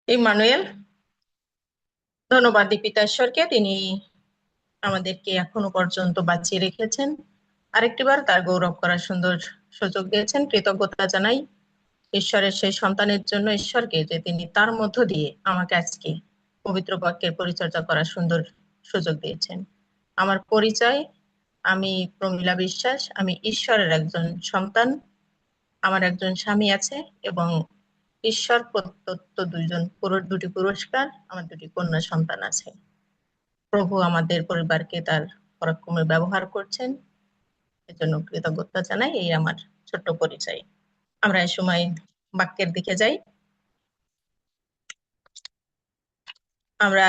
Emmanuel, ধন্যবাদ পিতা ঈশ্বরকে। তিনি আমাদেরকে এখনো পর্যন্ত বাঁচিয়ে রেখেছেন, আরেকটিবার তার গৌরব করার সুন্দর সুযোগ দিয়েছেন। কৃতজ্ঞতা জানাই ঈশ্বরের সেই সন্তানের জন্য ঈশ্বরকে, যে তিনি তার মধ্য দিয়ে আমাকে আজকে পবিত্র বাক্যের পরিচর্যা করার সুন্দর সুযোগ দিয়েছেন। আমার পরিচয়, আমি প্রমীলা বিশ্বাস, আমি ঈশ্বরের একজন সন্তান। আমার একজন স্বামী আছে এবং ঈশ্বর প্রদত্ত দুটি পুরস্কার, আমার দুটি কন্যা সন্তান আছে। প্রভু আমাদের পরিবারকে তার পরাক্রমে ব্যবহার করছেন, এজন্য কৃতজ্ঞতা জানাই। এই আমার ছোট্ট পরিচয়। আমরা এই সময় বাক্যের দিকে যাই। আমরা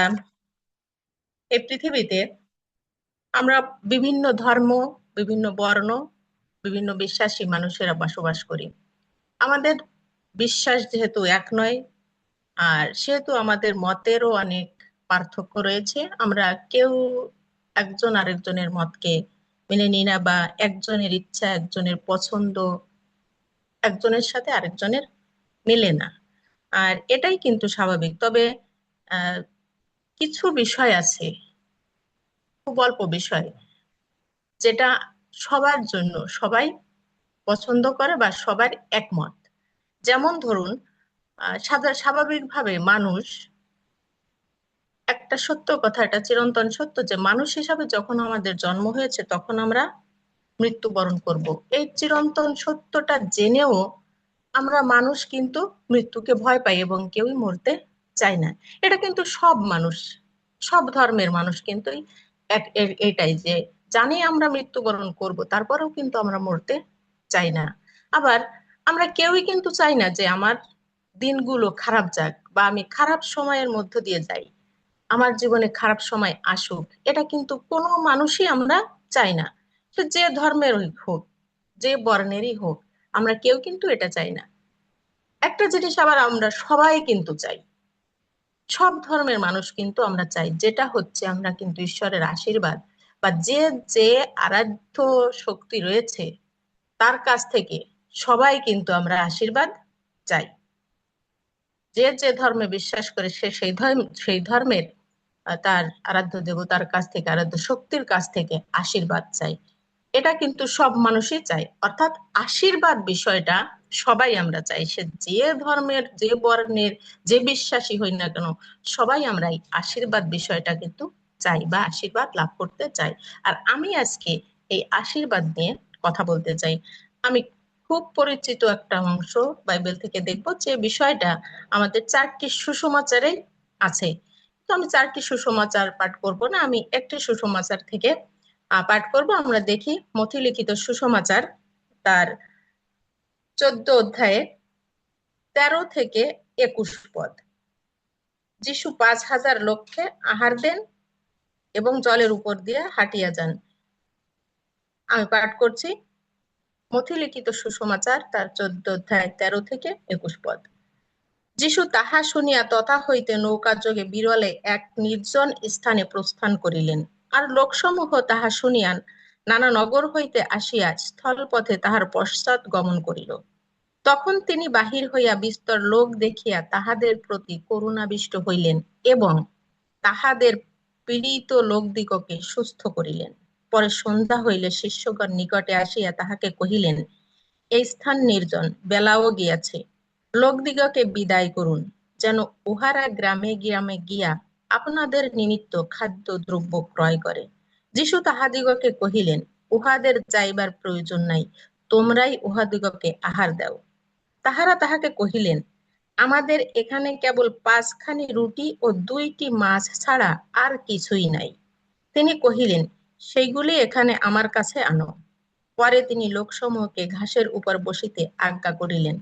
এই পৃথিবীতে আমরা বিভিন্ন ধর্ম, বিভিন্ন বর্ণ, বিভিন্ন বিশ্বাসী মানুষেরা বসবাস করি। আমাদের বিশ্বাস যেহেতু এক নয়, আর সেহেতু আমাদের মতেরও অনেক পার্থক্য রয়েছে। আমরা কেউ একজন আরেকজনের মতকে মেনে নিই না, বা একজনের ইচ্ছা, একজনের পছন্দ একজনের সাথে আরেকজনের মেলে না। আর এটাই কিন্তু স্বাভাবিক। তবে আহ কিছু বিষয় আছে, খুব অল্প বিষয়, যেটা সবার জন্য সবাই পছন্দ করে বা সবার একমত। যেমন ধরুন, স্বাভাবিকভাবে মানুষ, একটা সত্য কথা, এটা চিরন্তন সত্য, যে মানুষ হিসাবে যখন আমাদের জন্ম হয়েছে তখন আমরা মৃত্যুবরণ করব। এই চিরন্তন সত্যটা জেনেও আমরা মানুষ কিন্তু মৃত্যুকে ভয় পাই এবং কেউই মরতে চায় না। এটা কিন্তু সব মানুষ, সব ধর্মের মানুষ কিন্তু এটাই, যে জানি আমরা মৃত্যুবরণ করব, তারপরেও কিন্তু আমরা মরতে চাই না। আবার আমরা কেউই কিন্তু চাই না যে আমার দিনগুলো খারাপ যাক, বা আমি খারাপ সময়ের মধ্য দিয়ে যাই, আমার জীবনে খারাপ সময় আসুক। এটা কিন্তু কোনো মানুষই আমরা চাই না। সে যে ধর্মেরই হোক, যে বর্ণেরই হোক, আমরা কেউ কিন্তু এটা চাই না। একটা জিনিস আবার আমরা সবাই কিন্তু চাই, সব ধর্মের মানুষ কিন্তু আমরা চাই, যেটা হচ্ছে আমরা কিন্তু ঈশ্বরের আশীর্বাদ, বা যে যে আরাধ্য শক্তি রয়েছে তার কাছ থেকে সবাই কিন্তু আমরা আশীর্বাদ চাই। যে যে ধর্মে বিশ্বাস করে সে সেই ধর্মের তার আরাধ্য দেবতার কাছ থেকে, আরাধ্য শক্তির কাছ থেকে আশীর্বাদ চাই। এটা কিন্তু সব মানুষই চায়। অর্থাৎ আশীর্বাদ বিষয়টা সবাই আমরা চাই, সে যে ধর্মের, যে বর্ণের, যে বিশ্বাসী হই না কেন, সবাই আমরা এই আশীর্বাদ বিষয়টা কিন্তু চাই, বা আশীর্বাদ লাভ করতে চাই। আর আমি আজকে এই আশীর্বাদ নিয়ে কথা বলতে চাই। আমি খুব পরিচিত একটা অংশ বাইবেল থেকে দেখবো, যে বিষয়টা আমাদের চারটি সুসমাচারে আছে। তো আমি চারটি সুসমাচার পাঠ করব না, আমি একটি সুসমাচার থেকে পাঠ করব। আমরা দেখি মথি লিখিত সুসমাচার, তার 14 অধ্যায়ে 13 থেকে 21 পদ। যিশু 5,000 লোককে আহার দেন এবং জলের উপর দিয়ে হাঁটিয়া যান। আমি পাঠ করছি মথি লিখিত সুসমাচার, তার 14 অধ্যায় 13 থেকে 21 পদ। যিশু তাহা শুনিয়া তথা হইতে নৌকা যোগে বিরলে এক নির্জন স্থানে প্রস্থান করিলেন। আর লোকসমূহ তাহা শুনিয়া নানা নগর হইতে আসিয়া স্থলপথে তাহার পশ্চাৎ গমন করিল। তখন তিনি বাহির হইয়া বিস্তর লোক দেখিয়া তাহাদের প্রতি করুণাবিষ্ট হইলেন এবং তাহাদের পীড়িত লোকদিগকে সুস্থ করিলেন। পরে সন্ধ্যা হইলে শিষ্যগণ নিকটে আসিয়া তাহাকে কহিলেন, এই স্থান নির্জন, বেলাও গিয়াছে, লোকদিগকে বিদায় করুন, যেন উহারা গ্রামে গ্রামে গিয়া আপনাদের নিমিত্ত খাদ্য দ্রব্য ক্রয় করে। যিশু তাহাদিগকে কহিলেন, উহাদের যাইবার প্রয়োজন নাই, তোমরাই উহাদিগকে আহার দাও। তাহারা তাহাকে কহিলেন, আমাদের এখানে কেবল 5খানি রুটি ও 2টি মাছ ছাড়া আর কিছুই নাই। তিনি কহিলেন, সেইগুলি এখানে আমার কাছে আনো। পরে তিনি লোকসমূহকে ঘাসের উপর বসিতে আজ্ঞা করিলেন,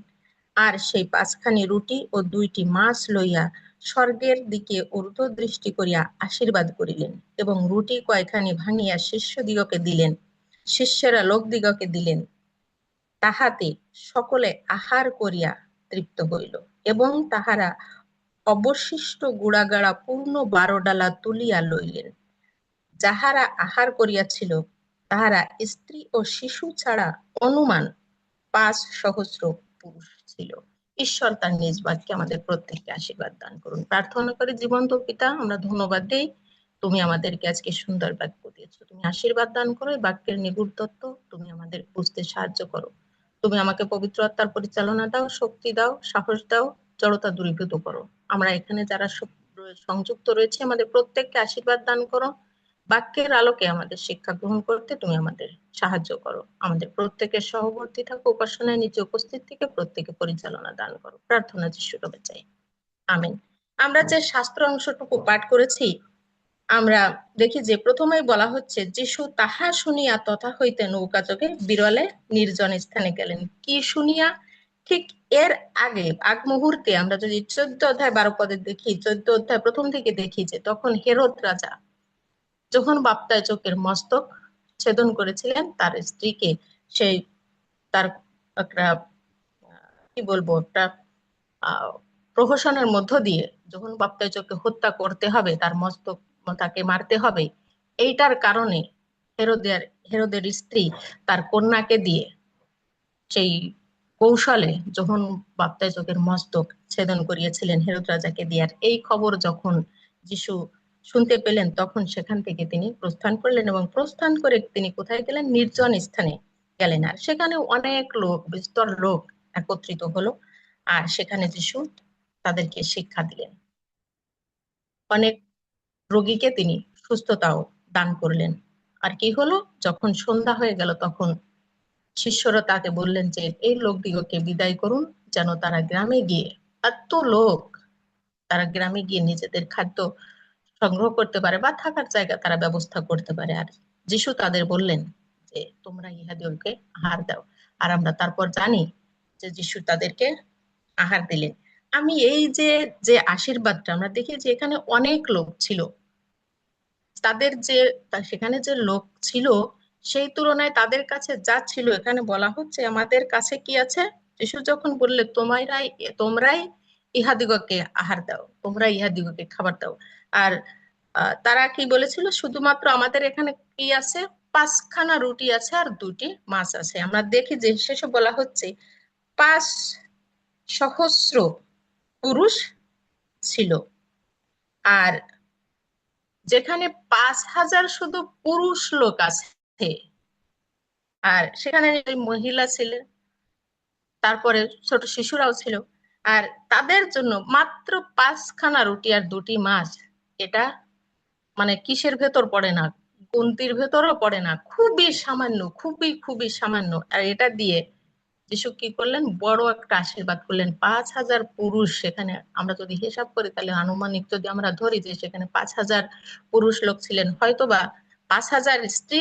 আর সেই 5খানি রুটি ও 2টি মাছ লইয়া স্বর্গের দিকে ঊর্ধ্বদৃষ্টি করিয়া আশীর্বাদ করিলেন, এবং রুটি কয়খানি ভাঙিয়া শিষ্যদিগকে দিলেন। শিষ্যেরা লোকদিগকে দিলেন। তাহাতে সকলে আহার করিয়া তৃপ্ত হইল, এবং তাহারা অবশিষ্ট গুড়াগাড়া পূর্ণ 12 ডালা তুলিয়া লইলেন। যাহারা আহার করিয়াছিল তাহারা স্ত্রী ও শিশু ছাড়া অনুমান 5,000 পুরুষ ছিল। ঈশ্বর তার নিজ বাক্যে আমাদের প্রত্যেককে আশীর্বাদ দান করুন। প্রার্থনা করে জীবন্ত পিতা, আমরা ধন্যবাদ দিই, তুমি আমাদেরকে আজকে সুন্দর বাক্য দিয়েছো। তুমি আশীর্বাদ দান করো, এই বাক্যের নিগুড় তত্ত্ব তুমি আমাদের বুঝতে সাহায্য করো। তুমি আমাকে পবিত্র আত্মার পরিচালনা দাও, শক্তি দাও, সাহস দাও, জড়তা দূরীভূত করো। আমরা এখানে যারা সংযুক্ত রয়েছে আমাদের প্রত্যেককে আশীর্বাদ দান করো। বাক্যের আলোকে আমাদের শিক্ষা গ্রহণ করতে তুমি আমাদের সাহায্য করো। আমাদের প্রত্যেকের সহবর্তী থাকো, উপাসনায় নিচে উপস্থিত থেকে প্রত্যেকে পরিচালনা দান করো। প্রার্থনা যিশুর নামে চাই, আমিন। আমরা যে শাস্ত্র অংশটুকু পাঠ করেছি, আমরা দেখি যে প্রথমেই বলা হচ্ছে যিশু তাহা শুনিয়া তথা হইতে নৌকাযোগে বিরলে নির্জন স্থানে গেলেন। কি শুনিয়া? ঠিক এর আগ মুহূর্তে আমরা যদি 14 অধ্যায় 12 পদে দেখি, 14 অধ্যায় প্রথম থেকে দেখি যে তখন হেরোদ রাজা যখন বাপ্তায়চকের মস্তক ছেদন করেছিলেন তার স্ত্রীকে, সেই তার একটা কি বলবো একটা প্রহসনের মধ্য দিয়ে যখন বাপ্তায়চককে হত্যা করতে হবে, তার মস্তক তাকে মারতে হবে, এইটার কারণে হেরোদের স্ত্রী তার কন্যাকে দিয়ে সেই কৌশলে যখন বাপ্তায়চকের মস্তক ছেদন করিয়েছিলেন হেরোদ রাজাকে দিয়ে। আর এই খবর যখন যিশু শুনতে পেলেন তখন সেখান থেকে তিনি প্রস্থান করলেন, এবং প্রস্থান করে তিনি কোথায় গেলেন? নির্জন স্থানে গেলেন। আর সেখানে অনেক লোক, বিস্তর লোক একত্রিত হলো, আর সেখানে যিশু তাদেরকে শিক্ষা দিলেন। অনেক রোগীকে তিনি সুস্থতাও দান করলেন। আর কি হলো, যখন সন্ধ্যা হয়ে গেল তখন শিষ্যরা তাকে বললেন যে এই লোকদিগকে বিদায় করুন, যেন তারা গ্রামে গিয়ে, এত লোক, তারা গ্রামে গিয়ে নিজেদের খাদ্য সংগ্রহ করতে পারে বা থাকার জায়গা তারা ব্যবস্থা করতে পারে। আর যিশু তাদের বললেন যে তোমরা ইহাদিগকে আহার দাও। আর আমরা তারপর জানি যে যিশু তাদেরকে আহার দিলেন। আমি এই যে যে আশীর্বাদটা আমরা দেখি যে এখানে অনেক লোক ছিল, তাদের যে সেখানে যে লোক ছিল সেই তুলনায় তাদের কাছে যা ছিল, এখানে বলা হচ্ছে আমাদের কাছে কি আছে। যিশু যখন বললে তোমরাই ইহাদিগকে আহার দাও, তোমরা ইহাদিগকে খাবার দাও। আর তারা কি বলেছিল? শুধুমাত্র আমাদের এখানে কি আছে? 5খানা রুটি আছে আর 2টি মাছ আছে। আমরা দেখি যে শেষে বলা হচ্ছে 5,000 পুরুষ ছিল। আর যেখানে 5,000 শুধু পুরুষ লোক আছে, আর সেখানে মহিলা ছিলেন, তারপরে ছোট শিশুরাও ছিল, আর তাদের জন্য মাত্র 5খানা রুটি আর 2টি মাছ, এটা মানে কিসের ভেতর পড়ে না, গুনতির ভেতরও পড়ে না, খুবই সামান্য, খুবই খুবই সামান্য। আর এটা দিয়ে যিশু কি করলেন? বড় একটা আশীর্বাদ করলেন। 5,000 পুরুষ, সেখানে আমরা যদি হিসাব করি তাহলে আনুমানিক যদি আমরা ধরি যে সেখানে 5,000 পুরুষ লোক ছিলেন, হয়তোবা 5,000 স্ত্রী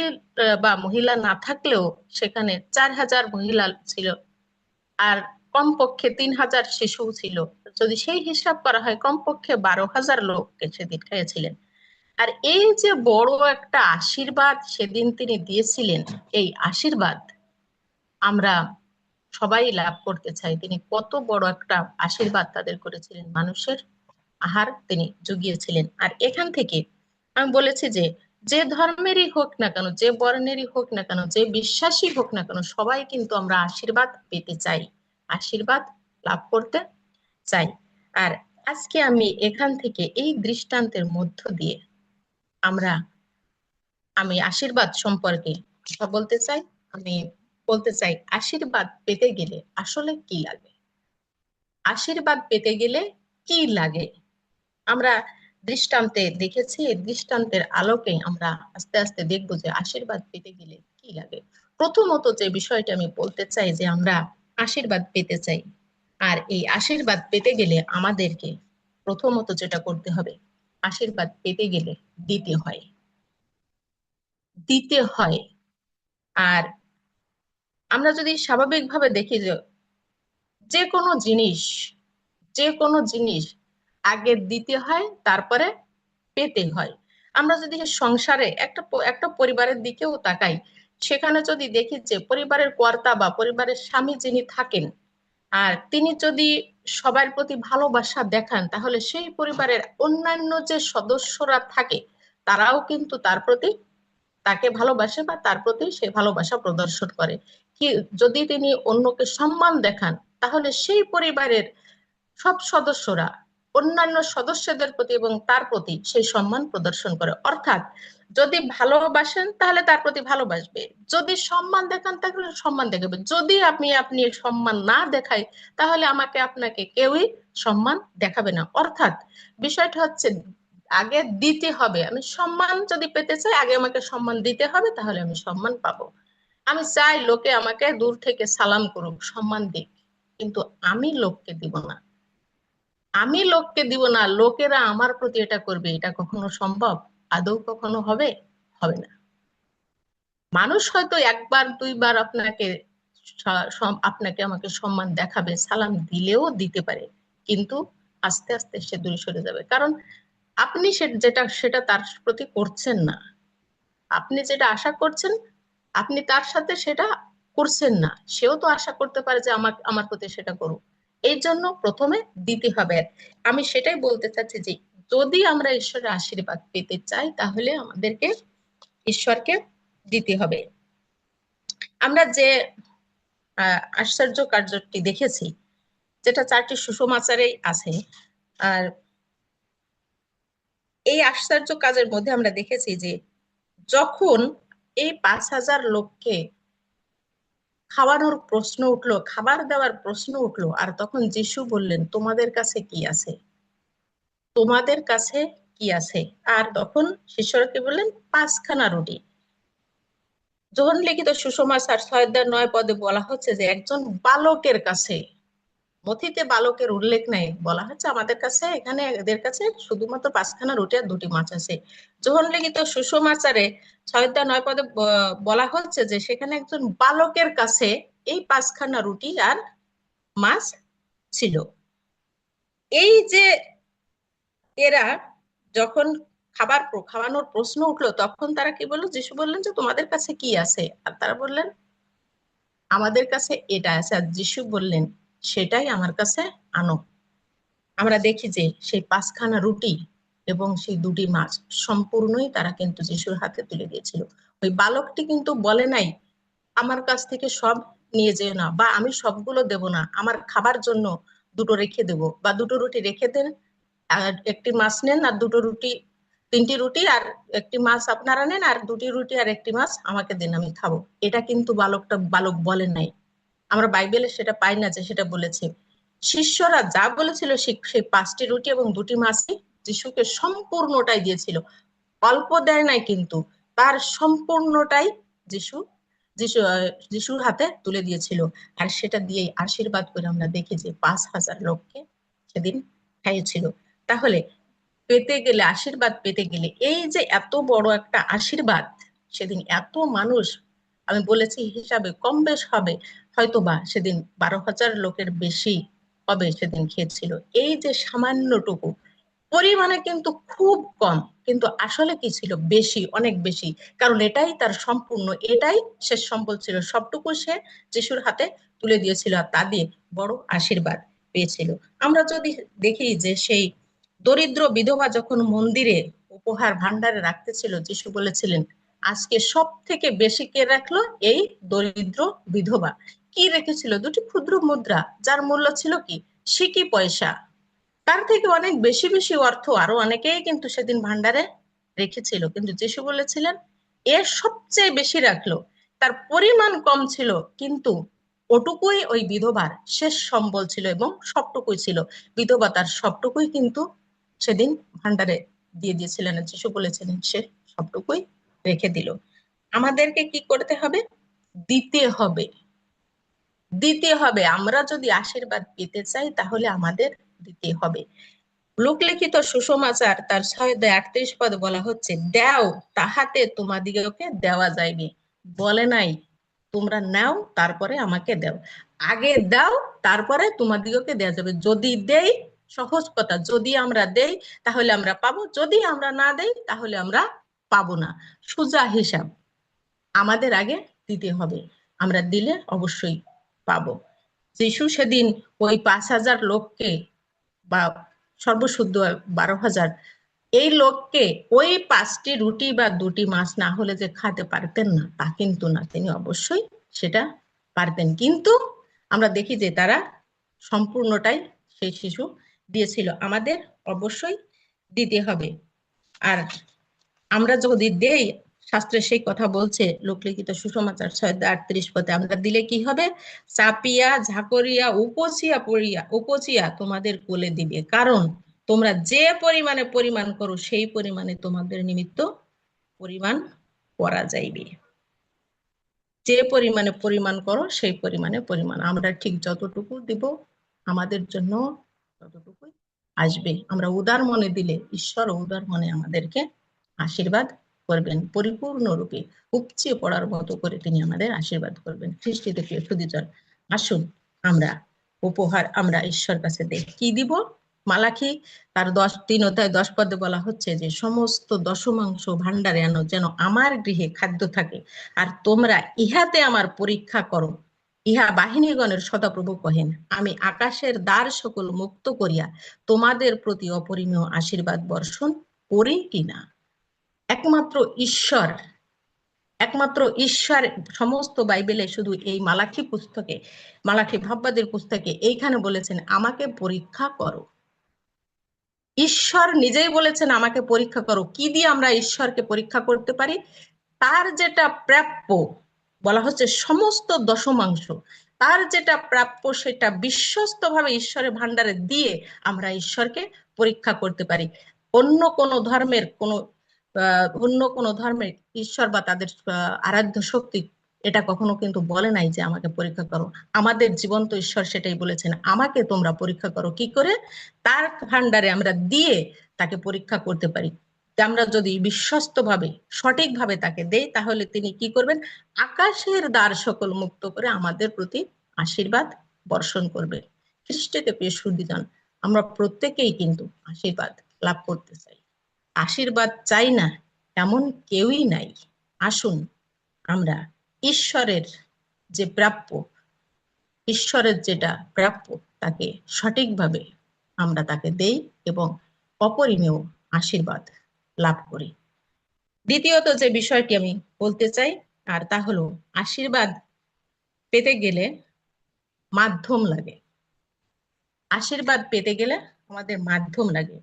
বা মহিলা না থাকলেও সেখানে 4,000 মহিলা ছিল, আর কমপক্ষে 3,000 শিশু ছিল। যদি সেই হিসাব করা হয় কমপক্ষে 12,000 লোককে সেদিন খাইয়েছিলেন। আর এই যে বড় একটা আশীর্বাদ সেদিন তিনি দিয়েছিলেন, এই আশীর্বাদ আমরা সবাই লাভ করতে চাই। তিনি কত বড় একটা আশীর্বাদ তাদের করেছিলেন, মানুষের আহার তিনি জুগিয়েছিলেন। আর এখান থেকে আমি বলেছি যে যে ধর্মেরই হোক না কেন, যে বর্ণেরই হোক না কেন, যে বিশ্বাসী হোক না কেন, সবাই কিন্তু আমরা আশীর্বাদ পেতে চাই, আশীর্বাদ লাভ করতে চাই। আর আজকে আমি এখান থেকে এই দৃষ্টান্তের মধ্য দিয়ে আমি আশীর্বাদ সম্পর্কে কথা বলতে চাই। আমি বলতে চাই আশীর্বাদ পেতে গেলে আসলে কি লাগে, আশীর্বাদ পেতে গেলে কি লাগে। আমরা দৃষ্টান্তে দেখেছি, এই দৃষ্টান্তের আলোকে আমরা আস্তে আস্তে দেখবো যে আশীর্বাদ পেতে গেলে কি লাগে। প্রথমত যে বিষয়টা আমি বলতে চাই যে আমরা আশীর্বাদ পেতে চাই, আর এই আশীর্বাদ পেতে গেলে আমাদেরকে প্রথমত যেটা করতে হবে, আশীর্বাদ পেতে গেলে দিতে হয়, দিতে হয়। আর আমরা যদি স্বাভাবিকভাবে দেখি যে যে কোনো জিনিস, যে কোনো জিনিস আগে দিতে হয় তারপরে পেতে হয়। আমরা যদি সংসারে একটা পরিবারের দিকেও তাকাই, সেখানে যদি দেখি যে পরিবারের কর্তা বা পরিবারের স্বামী যিনি থাকেন, আর তিনি যদি সবার প্রতি ভালোবাসা দেখান, তাহলে সেই পরিবারের অন্যান্য যে সদস্যরা থাকে তারাও কিন্তু তার প্রতি তাকে ভালোবাসে বা তার প্রতি সে ভালোবাসা প্রদর্শন করে। কি যদি তিনি অন্যকে সম্মান দেখান, তাহলে সেই পরিবারের সব সদস্যরা অন্যান্য সদস্যদের প্রতি এবং তার প্রতি সেই সম্মান প্রদর্শন করে। অর্থাৎ যদি ভালোবাসেন তাহলে তার প্রতি ভালোবাসবে, যদি সম্মান দেখান তাহলে সম্মান দেখাবে, যদি আপনি সম্মান না দেখায় তাহলে আমাকে আপনাকে কেউই সম্মান দেখাবে না। অর্থাৎ বিষয়টা হচ্ছে আগে দিতে হবে। আমি সম্মান যদি পেতে চাই আগে আমাকে সম্মান দিতে হবে, তাহলে আমি সম্মান পাবো। আমি চাই লোকে আমাকে দূর থেকে সালাম করুক, সম্মান দিক, কিন্তু আমি লোককে দিব না। আমি লোককে দিব না, লোকেরা আমার প্রতি এটা করবে, এটা কখনো সম্ভব? আদৌ কখনো হবে? হবে না। মানুষ হয়তো একবার দুইবার আপনাকে আমাকে সম্মান দেখাবে, সালাম দিলেও দিতে পারে, কিন্তু আস্তে আস্তে সে দূরে সরে যাবে। কারণ আপনি সেটা তার প্রতি করছেন না। আপনি যেটা আশা করছেন আপনি তার সাথে সেটা করছেন না, সেও তো আশা করতে পারে যে আমার প্রতি সেটা করুক। এই জন্য প্রথমে দিতে হবে। আমি সেটাই বলতে চাচ্ছি যে যদি আমরা ঈশ্বরের আশীর্বাদ পেতে চাই তাহলে আমাদেরকে ঈশ্বরকে দিতে হবে। আমরা যে আশ্চর্য কার্যটি দেখেছি, যেটা 4টি সুসমাচারেই আছে, আর এই আশ্চর্য কাজের মধ্যে আমরা দেখেছি যে যখন এই 5,000 লোককে খাওয়ানোর প্রশ্ন উঠলো, খাবার দেওয়ার প্রশ্ন উঠলো, আর তখন যিশু বললেন তোমাদের কাছে কি আছে, তোমাদের কাছে কি আছে। আর তখন শিষ্যরা বললেন 5খানা রুটি। যখন লিখিত সুসমাচার 6:9 বলা হচ্ছে যে একজন বালকের কাছে, মথিতে বালকের উল্লেখ নাই, বলা হচ্ছে আমাদের কাছে, এখানে এদের কাছে শুধুমাত্র 5খানা রুটি আর 2টি মাছ আছে। যখন লিখিত সুসমাচারে 6:9 বলা হচ্ছে যে সেখানে একজন বালকের কাছে এই 5খানা রুটি আর মাছ ছিল। এই যে এরা যখন খাওয়ানোর প্রশ্ন উঠলো তখন তারা কি বললো, যিশু বললেন যে তোমাদের কাছে কি আছে, আর তারা বললেন আমাদের কাছে এটা আছে। আর যিশু বললেন সেটাই আমার কাছে আনো। আমরা দেখি যে সেই 5খানা রুটি এবং সেই 2টি মাছ সম্পূর্ণই তারা কিন্তু যিশুর হাতে তুলে দিয়েছিল। ওই বালকটি কিন্তু বলে নাই আমার কাছ থেকে সব নিয়ে যেও না, বা আমি সবগুলো দেব না, আমার খাবার জন্য 2টো রেখে দেব, বা 2টো রুটি রেখে দেন, আর 1টি মাছ নেন, আর 2টো রুটি, 3টি রুটি আর 1টি মাছ আপনারা নেন, আর 2টি রুটি আর 1টি মাছ আমাকে দেন, আমি খাবো। এটা কিন্তু বালক বলেন নাই। আমরা বাইবেলে সেটা পাই না যে সেটা বলেছে। শিষ্যরা যা বলেছিল সেই 5টি রুটি এবং 2টি মাছই যিশুকে সম্পূর্ণটাই দিয়েছিল। অল্প দেয় নাই, কিন্তু তার সম্পূর্ণটাই যিশু যিশু যিশুর হাতে তুলে দিয়েছিল। আর সেটা দিয়েই আশীর্বাদ করে আমরা দেখি যে 5,000 লোককে সেদিন খাইয়েছিল। তাহলে পেতে গেলে, আশীর্বাদ পেতে গেলে, এই যে এত বড় একটা আশীর্বাদ, সেদিন এত মানুষ, আমি বলেছি হিসাবে কম বেশ হবে, হয়তোবা সেদিন 12,000 লোকের বেশি হবে সেদিন খেয়েছিল। এই যে সামান্যটুকু পরিমাণে কিন্তু খুব কম, কিন্তু আসলে কি ছিল বেশি, অনেক বেশি। কারণ এটাই তার সম্পূর্ণ, এটাই শেষ সম্বল ছিল, সবটুকু সে যিশুর হাতে তুলে দিয়েছিল, আর তা দিয়ে বড় আশীর্বাদ পেয়েছিল। আমরা যদি দেখি যে সেই দরিদ্র বিধবা যখন মন্দিরে উপহার ভান্ডারে রাখতেছিল, যিশু বলেছিলেন আজকে সব থেকে বেশি কে রাখলো, এই দরিদ্র বিধবা। কি রেখেছিল? 2টি ক্ষুদ্র মুদ্রা, যার মূল্য ছিল কি সিকি পয়সা। তার থেকে অনেক বেশি বেশি অর্থ আরো অনেকেই কিন্তু সেদিন ভান্ডারে রেখেছিল, কিন্তু যিশু বলেছিলেন এর সবচেয়ে বেশি রাখলো। তার পরিমাণ কম ছিল, কিন্তু ওটুকুই ওই বিধবার শেষ সম্বল ছিল এবং সবটুকুই ছিল। বিধবা তার সবটুকুই কিন্তু সেদিন ভান্ডারে দিয়ে দিয়েছিলেন, যিশু বলেছিলেন সে সবটুকুই রেখে দিল। আমাদেরকে কি করতে হবে? দিতে হবে। দিতে হবে। আমরা যদি আশীর্বাদ পেতে চাই তাহলে আমাদের দিতে হবে। লোকলিখিত সুসমাচার তার 6:38 বলা হচ্ছে দেও তাহাতে তোমাদিগকে দেওয়া যাইবে। বলে নাই তোমরা নাও তারপরে আমাকে দাও, আগে দাও তারপরে তোমাদিগকে দেওয়া যাবে। যদি দেই, সহজ কথা, যদি আমরা দেই তাহলে আমরা পাবো, যদি আমরা না দেই তাহলে আমরা পাবো না। সোজা হিসাব, আমাদের আগে দিতে হবে, আমরা দিলে অবশ্যই পাবো। যিশু সেদিন ওই 5,000 লোককে, বা সর্বশুদ্ধ 12,000, এই লোককে ওই 5টি রুটি বা 2টি মাছ না হলে যে খাতে পারতেন না তা কিন্তু না, তিনি অবশ্যই সেটা পারতেন। কিন্তু আমরা দেখি যে তারা সম্পূর্ণটাই সেই শিশু দিয়েছিল, আমাদের অবশ্যই দিতে হবে। আর আমরা যদি দেই, শাস্ত্রে সেই কথা বলছে, লোকলিখিত সুসমাচার 638 আমরা দিলে কি হবে? চাপিয়া ঝাকরিয়া উপচিয়া পড়িয়া উপচিয়া তোমাদের কোলে দিবে, কারণ তোমরা যে পরিমাণে পরিমাণ করো সেই পরিমাণে তোমাদের নিমিত্ত পরিমাণ করা যাইবে। যে পরিমাণে পরিমাণ করো সেই পরিমাণে পরিমাণ, আমরা ঠিক যতটুকু দিব আমাদের জন্য ততটুকুই আসবে। আমরা উদার মনে দিলে ঈশ্বর উদার মনে আমাদেরকে আশীর্বাদ করবেন, পরিপূর্ণ রূপে উপচে পড়ার মতো করে তিনি আমাদের আশীর্বাদ করবেন। খ্রিস্টীতে প্রিয় সুধীজন, আসুন আমরা উপহার আমরা ঈশ্বর কাছে দেই। কি দিব? মালাখি তার 3:10 বলা হচ্ছে যে সমস্ত দশমাংশ ভান্ডারে আনো, যেন আমার গৃহে খাদ্য থাকে, আর তোমরা ইহাতে আমার পরীক্ষা করো। ইহা বাহিনীগণের সদাপ্রভু কহেন, আমি আকাশের দ্বার সকল মুক্ত করিয়া তোমাদের প্রতি অপরিমেয় আশীর্বাদ বর্ষণ করি কিনা। একমাত্র ঈশ্বর, একমাত্র ঈশ্বর সমস্ত বাইবেলে শুধু এই মালাখি পুস্তকে, মালাখি ভাববাদের পুস্তকে এইখানে বলেছেন আমাকে পরীক্ষা করো। ঈশ্বর নিজেই বলেছেন আমাকে পরীক্ষা করো। কি দিয়ে আমরা ঈশ্বরকে পরীক্ষা করতে পারি? তার যেটা প্রাপ্য, বলা হচ্ছে সমস্ত দশমাংশ, তার যেটা প্রাপ্য সেটা বিশ্বস্ত ভাবে ঈশ্বরের ভান্ডারে দিয়ে আমরা ঈশ্বরকে পরীক্ষা করতে পারি। অন্য কোন ধর্মের ঈশ্বর বা তাদের আরাধ্য শক্তি এটা কখনো কিন্তু বলে নাই যে আমাকে পরীক্ষা করো। আমাদের জীবন্ত ঈশ্বর সেটাই বলেছেন, আমাকে তোমরা পরীক্ষা করো। কি করে? তার ভান্ডারে আমরা দিয়ে তাকে পরীক্ষা করতে পারি। আমরা যদি বিশ্বস্ত ভাবে সঠিকভাবে তাকে দেই, তাহলে তিনি কি করবেন? আকাশের দ্বার সকল মুক্ত করে আমাদের প্রতি আশীর্বাদ বর্ষণ করবে। খ্রিস্টেতে প্রিয় সুধীজন, আমরা প্রত্যেকেই কিন্তু আশীর্বাদ লাভ করতে চাই। আশীর্বাদ চাই না এমন কেউই নাই। আসুন আমরা ঈশ্বরের যে প্রাপ্য, ঈশ্বরের যেটা প্রাপ্য তাকে সঠিকভাবে আমরা তাকে দেই এবং অপরিমেয় আশীর্বাদ লাভ করি। দ্বিতীয়ত যে বিষয়টি আমি বলতে চাই, আর তা হলো আশীর্বাদ পেতে গেলে মাধ্যম লাগে। আশীর্বাদ পেতে গেলে আমাদের মাধ্যম লাগে।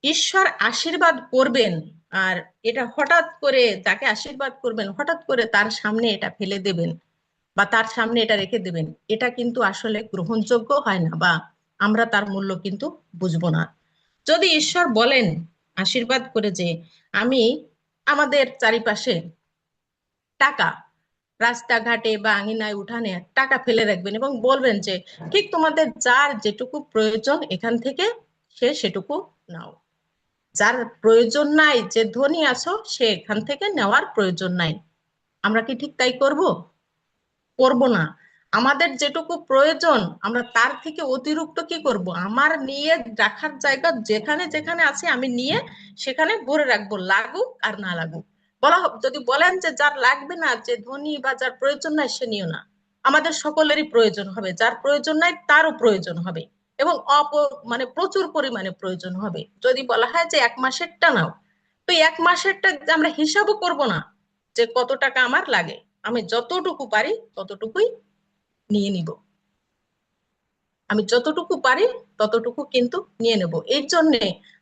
ঈশ্বর আশীর্বাদ করবেন, আর এটা হঠাৎ করে যাকে আশীর্বাদ করবেন হঠাৎ করে তার সামনে এটা ফেলে দেবেন বা তার সামনে এটা রেখে দেবেন, এটা কিন্তু আসলে গ্রহণযোগ্য হয় না, বা আমরা তার মূল্য কিন্তু বুঝবো না। যদি ঈশ্বর বলেন আশীর্বাদ করে যে আমি আমাদের চারিপাশে টাকা, রাস্তাঘাটে বা আঙিনায় উঠানে টাকা ফেলে রাখবেন এবং বলবেন যে ঠিক তোমাদের যার যেটুকু প্রয়োজন এখান থেকে সে সেটুকু নাও, যার প্রয়োজন নাই, যে ধনী আছো সে এখান থেকে নেওয়ার প্রয়োজন নাই, আমরা কি ঠিক তাই করব? করব না। আমাদের যেটুকু প্রয়োজন আমরা তার থেকে অতিরিক্ত কি করব? আমার নিয়ে রাখার জায়গা যেখানে যেখানে আছে আমি নিয়ে সেখানে ভরে রাখবো, লাগুক আর না লাগুক। যদি বলেন যে যার লাগবে না, যে ধনী বা যার প্রয়োজন নাই সে নিও না, আমাদের সকলেরই প্রয়োজন হবে, যার প্রয়োজন নাই তারও প্রয়োজন হবে, এবং মানে প্রচুর পরিমাণে প্রয়োজন হবে। যদি বলা হয় যে 1 মাসেরটা নাও, তো 1 মাসেরটা আমরা হিসাবও করব না যে কত টাকা আমার লাগে, আমি যতটুকু পারি ততটুকুই নিয়ে নিব। আমি যতটুকু পারি ততটুকু কিন্তু নিয়ে নেব। এর জন্য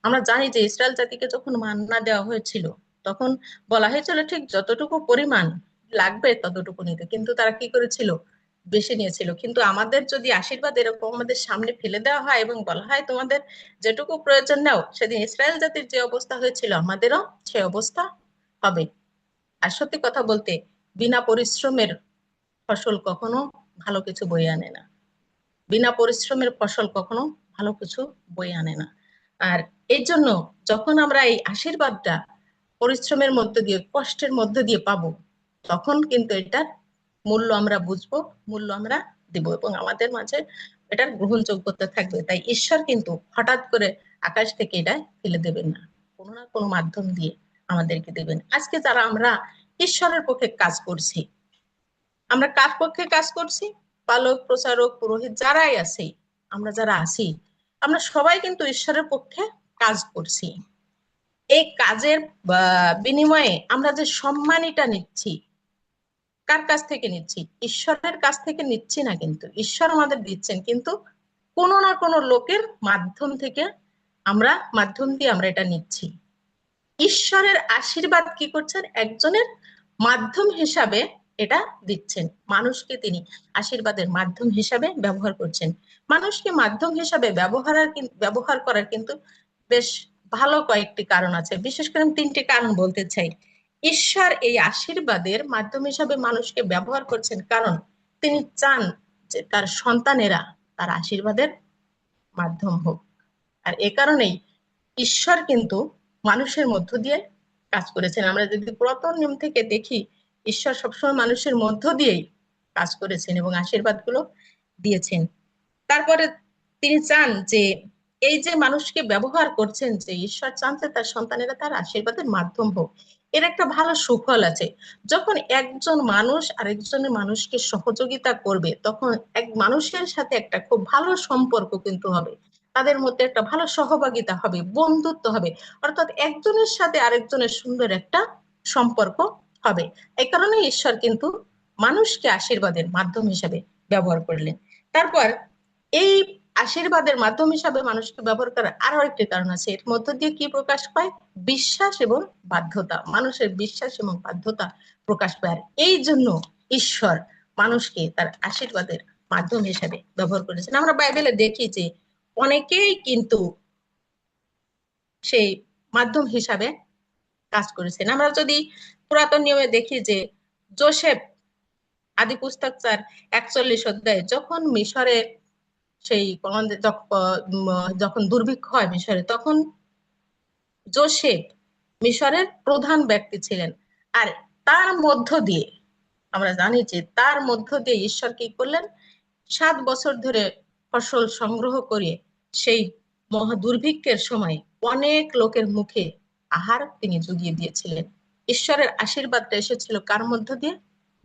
আমরা জানি যে ইসরায়েল জাতিকে যখন মান্না দেওয়া হয়েছিল তখন বলা হয়েছিল ঠিক যতটুকু পরিমাণ লাগবে ততটুকু নিতে, কিন্তু তারা কি করেছিল? বেশি নিয়েছিল। কিন্তু আমাদের যদি আশীর্বাদ এরকম আমাদের সামনে ফেলে দেওয়া হয় এবং বলা হয় তোমাদের যেটুকু প্রয়োজন নাও, সেদিন ইসরায়েল জাতির যে অবস্থা হয়েছিল আমাদেরও সে অবস্থা হবে। আর সত্যি কথা বলতে বিনা পরিশ্রমের ফসল কখনো ভালো কিছু বয়ে আনে না। বিনা পরিশ্রমের ফসল কখনো ভালো কিছু বয়ে আনে না। আর এই জন্য যখন আমরা এই আশীর্বাদটা পরিশ্রমের মধ্যে দিয়ে, কষ্টের মধ্যে দিয়ে পাবো, তখন কিন্তু এটার মূল্য আমরা বুঝবো, মূল্য আমরা দিব, এবং আমাদের মাঝে এটার গ্রহণযোগ্যতা থাকবে। তাই ঈশ্বর কিন্তু হঠাৎ করে আকাশ থেকে এটা ফেলে দেবেন না, কোনো না কোনো মাধ্যম দিয়ে আমাদেরকে দেবেন। আজকে যারা আমরা ঈশ্বরের পক্ষে কাজ করছি, আমরা কার পক্ষে কাজ করছি? পালক, প্রচারক, পুরোহিত যারাই আছি, আমরা যারা আছি, আমরা সবাই কিন্তু ঈশ্বরের পক্ষে কাজ করছি। এই কাজের বিনিময়ে আমরা যে সম্মানীটা নিচ্ছি, কার কাছ থেকে নিচ্ছি? ঈশ্বরের কাছ থেকে নিচ্ছি না, কিন্তু ঈশ্বর আমাদের দিচ্ছেন, কিন্তু কোনো না কোনো লোকের মাধ্যম দিয়ে আমরা এটা নিচ্ছি। ঈশ্বরের আশীর্বাদ কি করছেন? একজনের মাধ্যম হিসাবে এটা দিচ্ছেন মানুষকে, তিনি আশীর্বাদের মাধ্যম হিসাবে ব্যবহার করছেন। মানুষকে মাধ্যম হিসাবে ব্যবহার করার কিন্তু বেশ ভালো কয়েকটি কারণ আছে, বিশেষ করে আমি তিনটি কারণ বলতে চাই। ঈশ্বর এই আশীর্বাদের মাধ্যম হিসাবে মানুষকে ব্যবহার করছেন, কারণ তিনি চান যে তার সন্তানেরা তার আশীর্বাদের মাধ্যম হোক। আর এ কারণেই ঈশ্বর কিন্তু মানুষের মধ্য দিয়ে কাজ করেছেন। আমরা যদি পুরাতন নিয়ম থেকে দেখি, ঈশ্বর সবসময় মানুষের মধ্য দিয়েই কাজ করেছেন এবং আশীর্বাদ গুলো দিয়েছেন। তারপরে তিনি চান যে এই যে মানুষকে ব্যবহার করছেন, যে ঈশ্বর চান যে তার সন্তানেরা তার আশীর্বাদের মাধ্যম হোক। এর একটা ভালো সুফল আছে। যখন একজন মানুষ আরেকজনের মানুষকে সহযোগিতা করবে, তখন এক মানুষের সাথে একটা খুব ভালো সম্পর্ক কিন্তু হবে, তাদের মধ্যে একটা ভালো সহভাগিতা হবে, বন্ধুত্ব হবে, অর্থাৎ একজনের সাথে আরেকজনের সুন্দর একটা সম্পর্ক হবে। এই কারণে ঈশ্বর কিন্তু মানুষকে আশীর্বাদের মাধ্যম হিসেবে ব্যবহার করলেন। তারপর এই আশীর্বাদের মাধ্যম হিসাবে মানুষকে ব্যবহার করার আরো একটি কারণ আছে। এর মধ্য দিয়ে কি প্রকাশ পায়? বিশ্বাস এবং বাধ্যতা। মানুষের বিশ্বাস এবং বাধ্যতা প্রকাশ পায়। আর এই জন্য ঈশ্বর মানুষকে তার আশীর্বাদের মাধ্যম হিসাবে ব্যবহার করেছেন। আমরা বাইবেলে দেখি যে অনেকেই কিন্তু সেই মাধ্যম হিসাবে কাজ করেছেন। আমরা যদি পুরাতন নিয়মে দেখি যে যোসেফ, আদি পুস্তক 41 অধ্যায়ে, যখন মিশরে সেই যখন দুর্ভিক্ষ হয় মিশরে, তখন যোসেফ মিশরের প্রধান ব্যক্তি ছিলেন। আর তার মধ্য দিয়ে আমরা জানি যে তার মধ্য দিয়ে ঈশ্বর কি করলেন? 7 বছর ধরে ফসল সংগ্রহ করে সেই মহা দুর্ভিক্ষের সময় অনেক লোকের মুখে আহার তিনি জুগিয়ে দিয়েছিলেন। ঈশ্বরের আশীর্বাদটা এসেছিল কার মধ্য দিয়ে?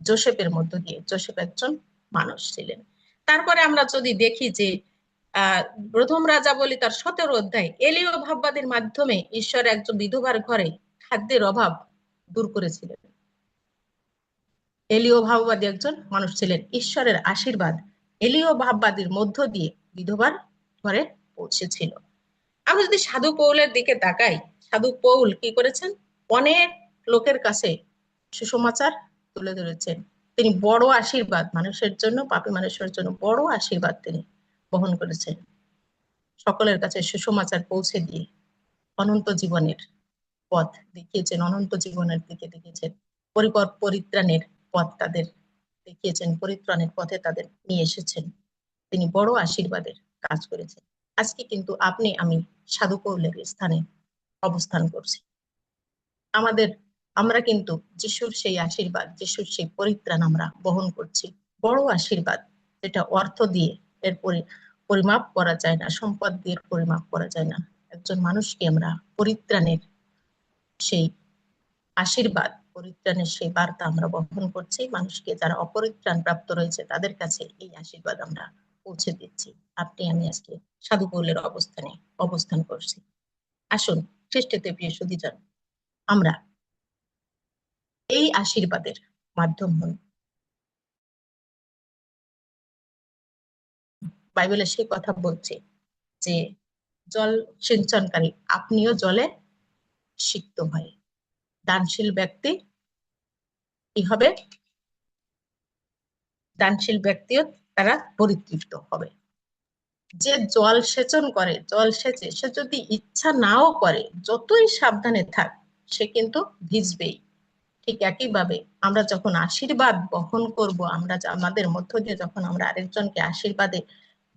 যোসেফের মধ্য দিয়ে। যোসেফ একজন মানুষ ছিলেন। তারপরে আমরা যদি দেখি যে আহ প্রথম রাজা বলি তার 17 অধ্যায়, এলীয় ভাববাদীর মাধ্যমে ঈশ্বর একজন বিধবার ঘরে খাদ্যের অভাব দূর করেছিলেন। এলীয় ভাববাদী একজন মানুষ ছিলেন। ঈশ্বরের আশীর্বাদ এলীয় ভাববাদীর মধ্য দিয়ে বিধবার ঘরে পৌঁছেছিল। আমরা যদি সাধু পৌলের দিকে তাকাই, সাধু পৌল কি করেছেন? অনেক লোকের কাছে সুসমাচার তুলে ধরেছেন। তিনি বড় আশীর্বাদ মানুষের জন্য, পাপী মানুষের জন্য বড় আশীর্বাদ তিনি বহন করেছেন। সকলের কাছে সুসমাচার পৌঁছে দিয়ে অনন্ত জীবনের পথ দেখিয়েছেন, অনন্ত জীবনের দিকে দেখিয়েছেন, পরিত্রাণের পথ তাদের দেখিয়েছেন, পরিত্রাণের পথে তাদের নিয়ে এসেছেন। তিনি বড় আশীর্বাদের কাজ করেছেন। আজকে কিন্তু আপনি আমি সাধু পৌলের স্থানে অবস্থান করছি। আমরা কিন্তু যিশুর সেই আশীর্বাদ, যিশুর সেই পরিত্রাণ আমরা বহন করছি। বড় আশীর্বাদ, যেটা অর্থ দিয়ে এর পরিমাপ করা যায় না, সম্পদ দিয়ে পরিমাপ করা যায় না। একজন মানুষকে আমরা পরিত্রাণের সেই আশীর্বাদ, পরিত্রাণের সেই বার্তা আমরা বহন করছি। মানুষকে যারা অপরিত্রাণ প্রাপ্ত রয়েছে তাদের কাছে এই আশীর্বাদ আমরা পৌঁছে দিচ্ছি। আপনি আমি আজকে সাধু পৌলের অবস্থান করছি। আসুন খ্রিস্টতে প্রিয় সুধীজন, আমরা এই আশীর্বাদের মাধ্যম হন। বাইবেলে সেই কথা বলছে যে জল সিঞ্চনকারী আপনিও জলে সিক্ত হয়। দানশীল ব্যক্তি কি হবে? দানশীল ব্যক্তিও তারা পরিতৃপ্ত হবে। যে জল সেচন করে, জল সেচে, সে যদি ইচ্ছা নাও করে, যতই সাবধানে থাক, সে কিন্তু ভিজবেই। ঠিক একইভাবে আমরা যখন আশীর্বাদ বহন করব, আমরা আমাদের মধ্য দিয়ে যখন আমরা আরেকজনকে আশীর্বাদে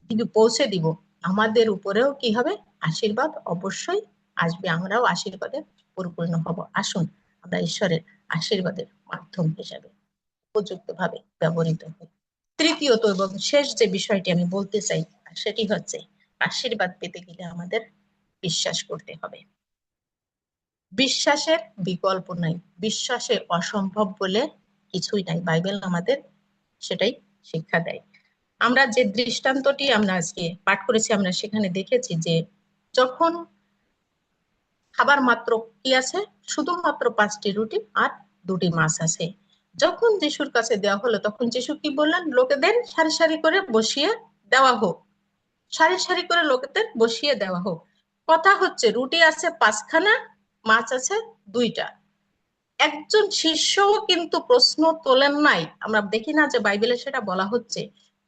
দিকে পৌঁছে দিব, আমাদের উপরেও কি হবে? আশীর্বাদ অবশ্যই আসবে। আমরাও আশীর্বাদে পরিপূর্ণ হব। আসুন আমরা ঈশ্বরের আশীর্বাদের মাধ্যম হিসাবে উপযুক্ত ভাবে ব্যবহৃত হই। তৃতীয়ত এবং শেষ যে বিষয়টি আমি বলতে চাই, সেটি হচ্ছে আশীর্বাদ পেতে গেলে আমাদের বিশ্বাস করতে হবে। বিশ্বাসের বিকল্প নাই, বিশ্বাসে অসম্ভব বলে কিছুই নাই। বাইবেল আমাদের সেটাই শিক্ষা দেয়। আমরা যে দৃষ্টান্তটি আমরা আজকে পাঠ করেছি, আমরা সেখানে দেখেছি যে যখন খাবার মাত্র কি আছে? শুধুমাত্র 5টি রুটি আর 2টি মাছ আছে। যখন যিশুর কাছে দেওয়া হলো তখন যিশু কি বললেন, লোকেদের সারি সারি করে বসিয়ে দেওয়া হোক, সারি সারি করে লোকেদের বসিয়ে দেওয়া হোক। কথা হচ্ছে রুটি আছে 5খানা, মাছ আছে 2টা। একজন শিষ্যও কিন্তু প্রশ্ন তোলেন নাই, আমরা দেখি না যে বাইবেলে সেটা বলা হচ্ছে।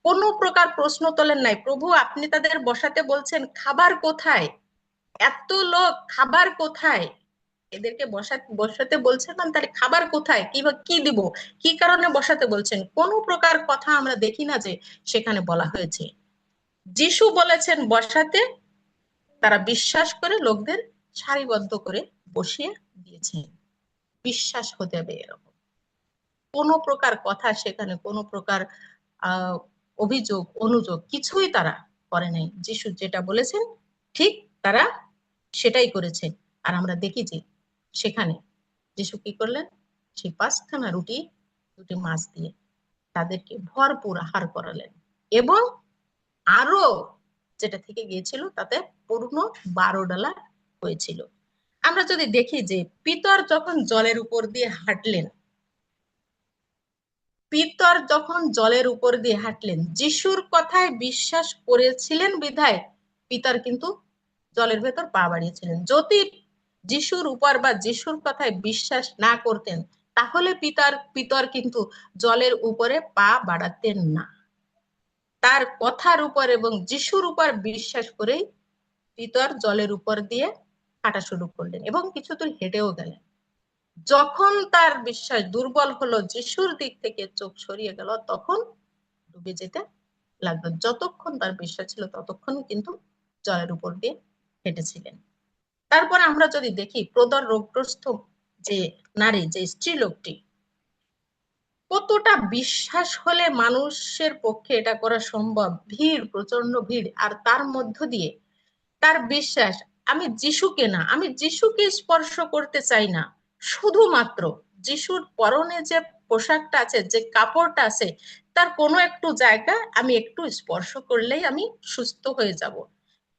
কোন প্রকার প্রশ্ন তোলেন নাই, প্রভু আপনি তাদের বসাতে বলছেন, খাবার কোথায়? এত লোক, খাবার কোথায়? এদেরকে বসাতে বলছেন না, তাহলে খাবার কোথায়, কি দিব, কি কারণে বসাতে বলছেন? কোন প্রকার কথা আমরা দেখি না যে সেখানে বলা হয়েছে। যিশু বলেছেন বসাতে, তারা বিশ্বাস করে লোকদের সারিবদ্ধ করে বসিয়ে দিয়েছে। বিশ্বাস হতে হবে এরকম। কোনো প্রকার কথা সেখানে, কোনো প্রকার আহ অভিযোগ অনুযোগ কিছুই তারা করে নাই। যিশু যেটা বলেছেন ঠিক তারা সেটাই করেছে। আর আমরা দেখি যে সেখানে যিশু কি করলেন, সেই 5খানা রুটি 2টি মাছ দিয়ে তাদেরকে ভরপুর আহার করালেন, এবং আরো যেটা থেকে গিয়েছিল তাতে পূর্ণ 12 ডালা হয়েছিল। আমরা যদি দেখি যে পিতর যখন জলের উপর দিয়ে হাঁটলেন, পিতর যখন জলের উপর দিয়ে হাঁটলেন, যিশুর কথায় বিশ্বাস করেছিলেন বিধায় পিতর কিন্তু জলের ভেতর পা বাড়িয়েছিলেন। যদি যিশুর উপর বা যিশুর কথায় বিশ্বাস না করতেন, তাহলে পিতর কিন্তু জলের উপরে পা বাড়াতেন না। তার কথার উপর এবং যিশুর উপর বিশ্বাস করেই পিতর জলের উপর দিয়ে হাঁটা শুরু করলেন এবং কিছু দূর হেঁটেও গেলেন। যখন তার বিশ্বাস দুর্বল হলো, যিশুর দিক থেকে চোখ সরিয়ে গেল, তখন ডুবে যেতে লাগলো। যতক্ষণ তার বিশ্বাস ছিল ততক্ষণ কিন্তু জলের উপর দিয়ে হেঁটেছিলেন। তারপর আমরা যদি দেখি প্রদর রোগগ্রস্ত যে নারী, যে স্ত্রী লোকটি, কতটা বিশ্বাস হলে মানুষের পক্ষে এটা করা সম্ভব? ভিড়, প্রচন্ড ভিড়, আর তার মধ্য দিয়ে তার বিশ্বাস, আমি যিশুকে না, আমি যিশুকে স্পর্শ করতে চাই না, শুধুমাত্র যিশুর পরনে যে পোশাকটা আছে, যে কাপড়টা আছে, তার কোনো একটু জায়গা আমি একটু স্পর্শ করলেই আমি সুস্থ হয়ে যাব।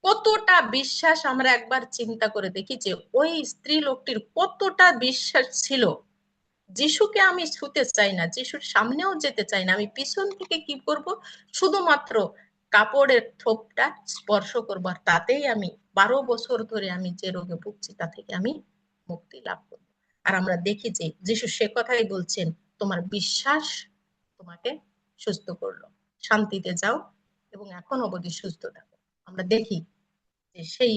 কতটা বিশ্বাস আমরা একবার চিন্তা করে দেখি যে ওই স্ত্রী লোকটির কতটা বিশ্বাস ছিল। যিশুকে আমি ছুতে চাই না, যিশুর সামনেও যেতে চাই না, আমি পিছন থেকে কি করব, শুধুমাত্র কাপড়ের থোপটা স্পর্শ করবো, আর তাতেই আমি 12 বছর ধরে আমি যে রোগে ভুগছি তা থেকে আমি মুক্তি লাভ করব। আর আমরা দেখি যে যিশু সে কথাই বলছেন, তোমার বিশ্বাস তোমাকে সুস্থ করলো, শান্তিতে যাও এবং এখন অবধি সুস্থ থাকো। আমরা দেখি যে সেই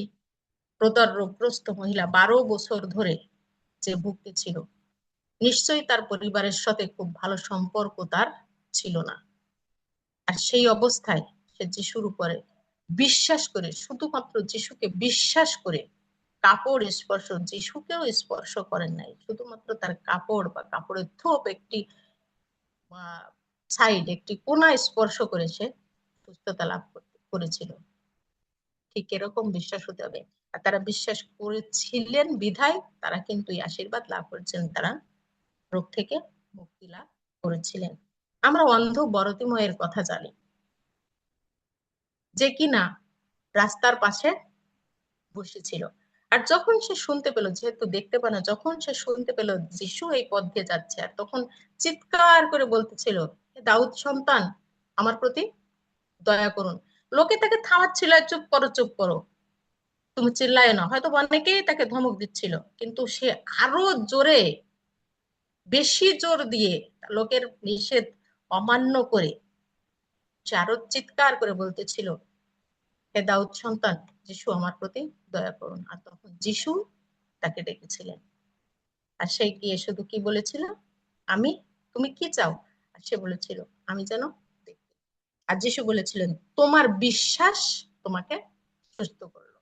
প্রদর রোগগ্রস্ত মহিলা 12 বছর ধরে যে ভুগতে ছিল, নিশ্চয়ই তার পরিবারের সাথে খুব ভালো সম্পর্ক তার ছিল না। আর সেই অবস্থায় সে যিশুর উপরে বিশ্বাস করে, শুধুমাত্র যিশুকে বিশ্বাস করে, কাপড় স্পর্শ, যিশুকেও স্পর্শ করেন নাই, শুধুমাত্র তার কাপড় বা কাপড়ের থোপ একটি সাইড, একটি কোনা স্পর্শ করে সে সুস্থতা লাভ করেছিল। ঠিক এরকম বিশ্বাস হতে হবে। আর তারা বিশ্বাস করেছিলেন বিধায় তারা কিন্তু এই আশীর্বাদ লাভ করেছেন, তারা রোগ থেকে মুক্তি লাভ করেছিলেন। আমরা অন্ধ বরতিময়ের কথা জানি, যে কিনা রাস্তার পাশে বসেছিল। আর যখন সে শুনতে পেল, যেহেতু দেখতে পায় না, যখন সে শুনতে পেল যিশু এই পথ দিয়ে যাচ্ছে, আর তখন চিৎকার করে বলতেছিল, দাউদ সন্তান, আমার প্রতি দয়া করুন। লোকে তাকে থামাচ্ছিল, চুপ করো চুপ করো, তুমি চিল্লায় না, হয়তো অনেকেই তাকে ধমক দিচ্ছিল, কিন্তু সে আরো জোরে, বেশি জোর দিয়ে, লোকের নিষেধ অমান্য করে সে আরো চিৎকার করে বলতেছিল, হে দাউদ সন্তান, যিশু আমার প্রতি দয়া করুন। আর তখন যিশু তাকে ডেকেছিলেন, আর সে গিয়ে শুধু কি বলেছিল, আমি, তুমি কি চাও? আর সে বলেছিল, আমি যেন দেখতে। আর যিশু বলেছিলেন, তোমার বিশ্বাস তোমাকে সুস্থ করলো।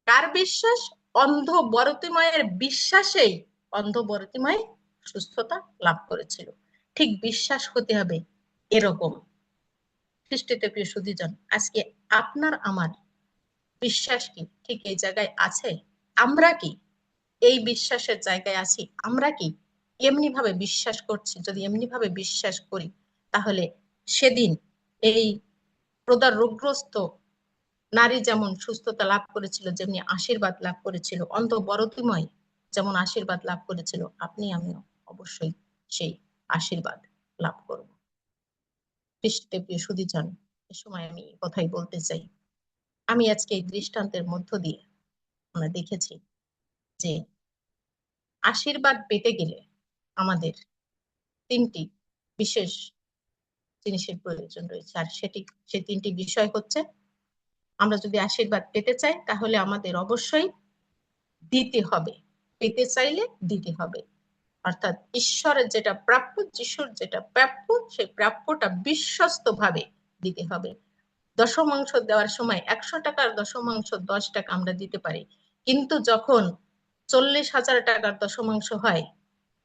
কার বিশ্বাস? অন্ধ বরতিময়ের বিশ্বাসেই অন্ধ বরতিময় সুস্থতা লাভ করেছিল। ঠিক বিশ্বাস হতে হবে এরকম। খ্রিস্টতে প্রিয় সুধীজন, আজকে আপনার আমার বিশ্বাস কি ঠিক এই জায়গায় আছে? আমরা কি এই বিশ্বাসের জায়গায় আছি? আমরা কি এমনি ভাবে বিশ্বাস করছি? যদি এমনি ভাবে বিশ্বাস করি, তাহলে সেদিন এই প্রদার রোগগ্রস্ত নারী যেমন সুস্থতা লাভ করেছিল, যেমনি আশীর্বাদ লাভ করেছিল, অন্ধ বরতিময় যেমন আশীর্বাদ লাভ করেছিল, আপনি আমিও অবশ্যই সেই আশীর্বাদ লাভ করব। প্রিয় সুধীজন, এ সময় আমি কথাই বলতে চাই, আমি আজকে এই দৃষ্টান্তের মধ্য দিয়ে আমরা দেখেছি যে আশীর্বাদ পেতে গেলে আমাদের তিনটি বিশেষ জিনিসের প্রয়োজন রয়েছে, আর সেই তিনটি বিষয় হচ্ছে, আমরা যদি আশীর্বাদ পেতে চাই তাহলে আমাদের অবশ্যই দিতে হবে, পেতে চাইলে দিতে হবে। অর্থাৎ ঈশ্বরের যেটা প্রাপ্য, যিশুর যেটা প্রাপ্য, সেই প্রাপ্যটা বিশ্বস্ত ভাবে দিতে হবে। দশমাংশ দেওয়ার সময় 100 টাকার দশমাংশ 10 টাকা আমরা দিতে পারি, কিন্তু যখন 40,000 টাকার দশমাংশ হয়,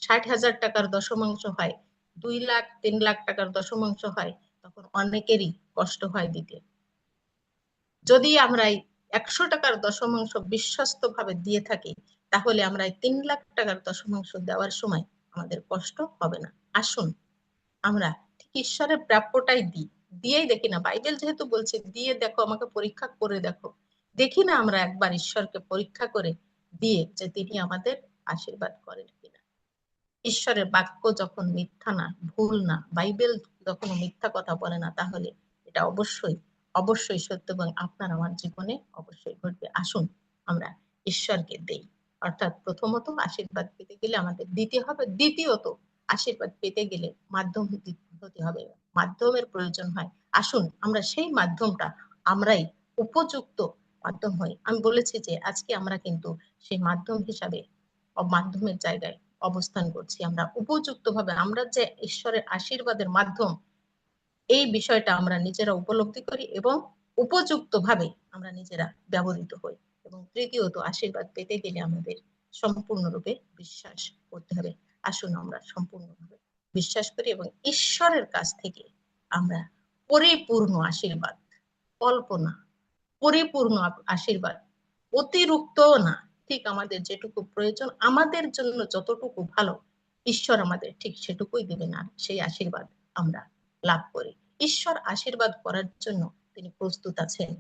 60,000 টাকার দশমাংশ হয়, 2 লাখ 3 লাখ টাকার দশমাংশ হয়, তখন অনেকেরই কষ্ট হয় দিতে। যদি আমরা এই 100 টাকার দশমাংশ বিশ্বস্ত ভাবে দিয়ে থাকি, তাহলে আমরা এই 3 লাখ টাকার দশমাংশ দেওয়ার সময় আমাদের কষ্ট হবে না। আসুন আমরা ঠিক ঈশ্বরের প্রাপ্যটাই দিই, দিয়েই দেখি না। বাইবেল যেহেতু বলছে দিয়ে দেখো, আমাকে পরীক্ষা করে দেখো, দেখি না আমরা একবার ঈশ্বরকে পরীক্ষা করে দিয়ে যে তিনি আমাদের আশীর্বাদ করেন কিনা। ঈশ্বরের বাক্য যখন মিথ্যা না, ভুল না, বাইবেল যখন মিথ্যা কথা বলে না, তাহলে এটা অবশ্যই অবশ্যই সত্য এবং আপনার আমার জীবনে অবশ্যই ঘটবে। আসুন আমরা ঈশ্বরকে দেই। অর্থাৎ প্রথমত আশীর্বাদ পেতে গেলে আমাদের দিতে হবে, দ্বিতীয়ত আশীর্বাদ পেতে গেলে মাধ্যম হতে হবে, মাধ্যমের প্রয়োজন হয়। আসুন আমরা সেই মাধ্যমটা আমরাই উপযুক্ত মাধ্যম হই। আমি বলেছি যে আজকে আমরা কিন্তু সেই মাধ্যম হিসাবে মাধ্যমের জায়গায় অবস্থান করছি। আমরা উপযুক্ত ভাবে, আমরা যে ঈশ্বরের আশীর্বাদের মাধ্যম, এই বিষয়টা আমরা নিজেরা উপলব্ধি করি এবং উপযুক্ত ভাবে আমরা নিজেরা ব্যবহৃত হই। এবং তৃতীয়ত, আশীর্বাদ পেতে গেলে আমাদের সম্পূর্ণরূপে বিশ্বাস করতে হবে। আসুন আমরা সম্পূর্ণভাবে বিশ্বাস করি এবং ঈশ্বরের কাছ থেকে আমরা পরিপূর্ণ আশীর্বাদ, অল্প না, পরিপূর্ণ আশীর্বাদ, অতিরিক্ত না, ঠিক আমাদের যেটুকু প্রয়োজন, আমাদের জন্য যতটুকু ভালো, ঈশ্বর আমাদের ঠিক সেটুকুই দেবেন, আর সেই আশীর্বাদ আমরা লাভ করি। ঈশ্বর আশীর্বাদ করার জন্য তিনি প্রস্তুত আছেন,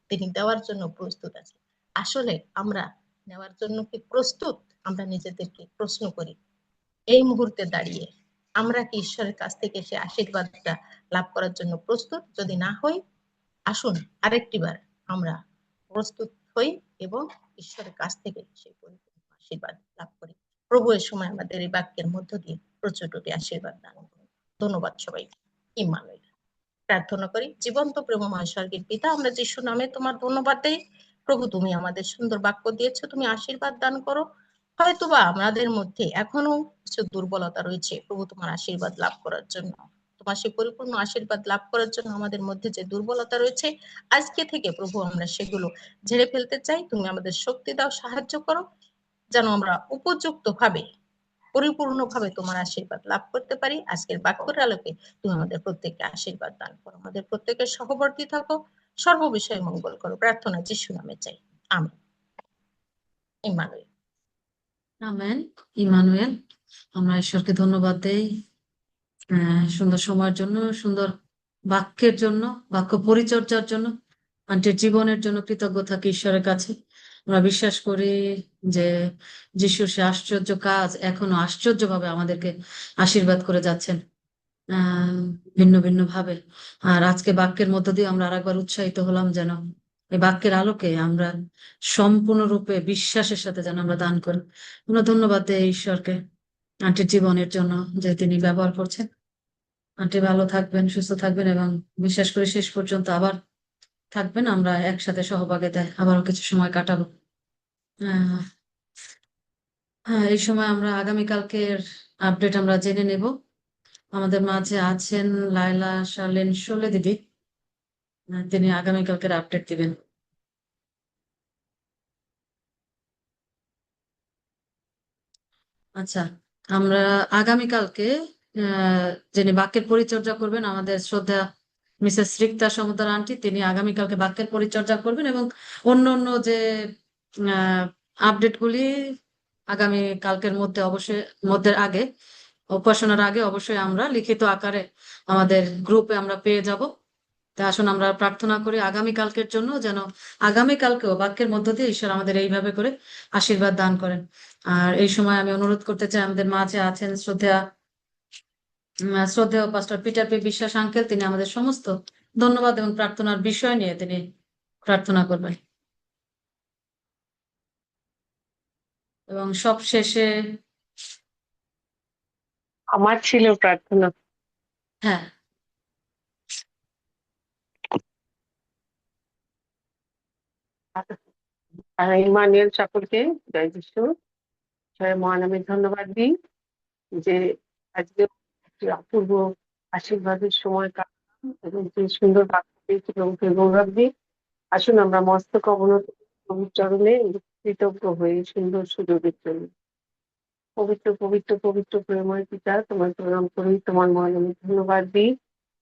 তিনি দেওয়ার জন্য প্রস্তুত আছেন। আসলে আমরা নেওয়ার জন্য কি প্রস্তুত? আমরা নিজেদেরকে প্রশ্ন করি, এই মুহূর্তে দাঁড়িয়ে আমরা কি ঈশ্বরের কাছ থেকে সে আশীর্বাদটা লাভ করার জন্য প্রস্তুত? যদি না হই, আসুন আরেকটিবার আমরা প্রস্তুত হই এবং ঈশ্বরের কাছ থেকে সেই পরিপূর্ণ আশীর্বাদ লাভ করি। প্রভু এর সময় আমাদের এই বাক্যের মধ্য দিয়ে প্রচুরটি আশীর্বাদ দান করুন। ধন্যবাদ সবাইকে। ইম্মানুয়েল। প্রার্থনা করি। জীবন্ত প্রেমময় স্বর্গের পিতা, আমরা যিশু নামে তোমার ধন্যবাদ দেই। প্রভু, তুমি আমাদের সুন্দর বাক্য দিয়েছো, তুমি আশীর্বাদ দান করো। হয়তোবা আমাদের মধ্যে এখনো কিছু দুর্বলতা রয়েছে, প্রভু তোমার আশীর্বাদ লাভ করার জন্য, তোমার সেই পরিপূর্ণ আশীর্বাদ লাভ করার জন্য আমাদের মধ্যে যে দুর্বলতা রয়েছে, আজকে থেকে প্রভু আমরা সেগুলো ঝেড়ে ফেলতে চাই। তুমি আমাদের শক্তি দাও, সাহায্য করো, যেন আমরা উপযুক্ত ভাবে, পরিপূর্ণভাবে তোমার আশীর্বাদ লাভ করতে পারি। আজকের বাক্যের আলোকে তুমি আমাদের প্রত্যেককে আশীর্বাদ দান করো, আমাদের প্রত্যেকের সহবর্তী থাকো, সর্ব বিষয়ে মঙ্গল করো। প্রার্থনা যিশু নামে চাই, আমেন। ইম্মানুয়েল। আমেন। ইমানুয়েল। আমরা ঈশ্বরকে ধন্যবাদ দেই সুন্দর সময়ের জন্য, সুন্দর বাক্যের জন্য, বাক্য পরিচর্যার জন্য, আন্টির জীবনের জন্য কৃতজ্ঞ থাকি ঈশ্বরের কাছে। আমরা বিশ্বাস করি যে যিশুর সে আশ্চর্য কাজ এখনো আশ্চর্যভাবে আমাদেরকে আশীর্বাদ করে যাচ্ছেন ভিন্ন ভিন্ন ভাবে। আর আজকে বাক্যের মধ্য দিয়ে আমরা আরেকবার উৎসাহিত হলাম, যেন এই বাক্যের আলোকে আমরা সম্পূর্ণরূপে বিশ্বাসের সাথে যেন আমরা দান করি। আমরা ধন্যবাদ দেই ঈশ্বরকে আন্টির জীবনের জন্য, যে তিনি ব্যবহার করছেন। আন্টি ভালো থাকবেন, সুস্থ থাকবেন এবং বিশ্বাস করি শেষ পর্যন্ত আবার থাকবেন, আমরা একসাথে সহভাগিতায় আবারও কিছু সময় কাটাবো। হ্যাঁ, এই সময় আমরা আগামীকালকের আপডেট আমরা জেনে নেব। আমাদের মাঝে আছেন লায়লা শারলেন শোলে দিদি, তিনি আগামীকালকের আপডেট দিবেন। আচ্ছা, আমরা আগামীকালকে যিনি বাক্যের পরিচর্যা করবেন, আমাদের শ্রদ্ধা মিসেস রিক্তা সমতার আন্টি, তিনি আগামীকালকে বাক্যের পরিচর্যা করবেন এবং অন্য অন্য যে আপডেট গুলি আগামী কালকের মধ্যে অবশ্যই, মধ্যে আগে, উপাসনার আগে অবশ্যই আমরা লিখিত আকারে আমাদের গ্রুপে আমরা পেয়ে যাব। তা আসুন আমরা প্রার্থনা করি আগামীকালকের জন্য, যেন আগামীকালকেও বাক্যের মধ্য দিয়ে ঈশ্বর আমাদের এইভাবে করে আশীর্বাদ দান করেন। আর এই সময় আমি অনুরোধ করতে চাই, আমাদের মাঝে আছেন শ্রদ্ধা শ্রদ্ধেয় পাস্টর পিটার পি বিশ্বাস আঙ্কেল, তিনি আমাদের সমস্ত ধন্যবাদ এবং প্রার্থনার বিষয় নিয়ে তিনি প্রার্থনা করবেন। এবং সব শেষে আমার ছিল প্রার্থনা। হ্যাঁ, ইমানুয়েল সকলকে জয় যিশু, মহানামে ধন্যবাদ দিই যে আজকে একটি অপূর্ব আশীর্বাদের সময় কাটালাম এবং যে সুন্দর বাক্য পেয়েছি প্রভুকে গৌরব দিই। আসুন আমরা মস্তক অবনত প্রভুর চরণে কৃতজ্ঞ হয়ে এই সুন্দর সুযোগের জন্য। পবিত্র পবিত্র পবিত্র প্রেমময় পিতা, তোমার প্রণাম করি, তোমার মহানামে ধন্যবাদ দিই।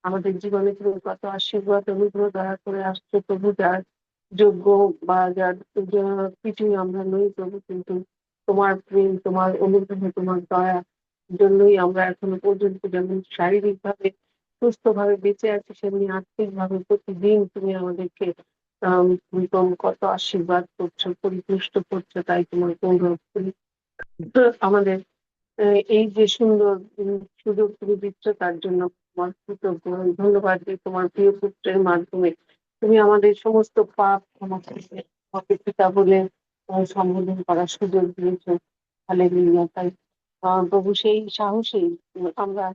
আমাদের জীবনে তুমি কত আশীর্বাদ অনুগ্রহ দয়া করে আসছো প্রভু, যার যোগ্য বা যার কিছুই আমরা নই প্রভু, কিন্তু তোমার প্রেম, তোমার অনুগ্রহ, তোমার দয়া জন্যই আমরা এখনো পর্যন্ত যেমন শারীরিক ভাবে সুস্থ ভাবে বেঁচে আছি, সেমনি আর্থিক ভাবে প্রতিদিন তুমি আমাদেরকে তুমি কত আশীর্বাদ করছো, পরিপুষ্ট করছো, তাই তোমার গৌরব করি। আমাদের এই যে সুন্দর সুযোগ তুমি দিচ্ছ তার জন্য তোমার কৃতজ্ঞ। ধন্যবাদ যে তোমার প্রিয় পুত্রের মাধ্যমে তুমি আমাদের সমস্ত পাপ ক্ষমা করে তোমাকে পিতা বলে সম্বোধন করার সুযোগ দিয়েছো। হালেলুয়া। তাই প্রভু সেই সাহসেই আমরা,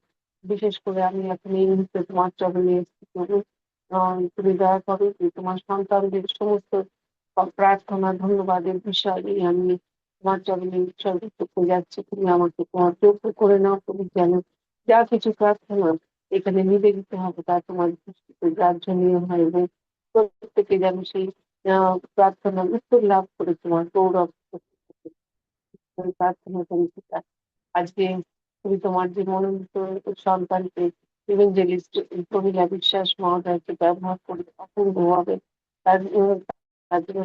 বিশেষ করে আমি এখন এই মুহূর্তে তোমার চরণে এসেছি প্রভু। তুমি দয়া করো যে তোমার সন্তানদের সমস্ত প্রার্থনা ধন্যবাদের বিষয় নিয়ে আমি তোমার চরণে উৎসর্গিত করে যাচ্ছি। তুমি আমাকে তোমার যোগ্য করে নাও। তুমি জানো যা কিছু প্রার্থনা এখানে নিবেদিত হবে তা তোমার দৃষ্টিতে গ্রাহ্যনীয় হয় এবং প্রত্যেকে যেন সেই প্রার্থনার উত্তর লাভ করে তোমার গৌরব প্রার্থনা করি পিতা। আজকে তুমি তোমার যে মনোনীত সন্তানকে ইভেঞ্জেলিস্ট প্রমীলা বিশ্বাস মহোদয়কে ব্যবহার করে অপূর্ব হবে তার তার জন্য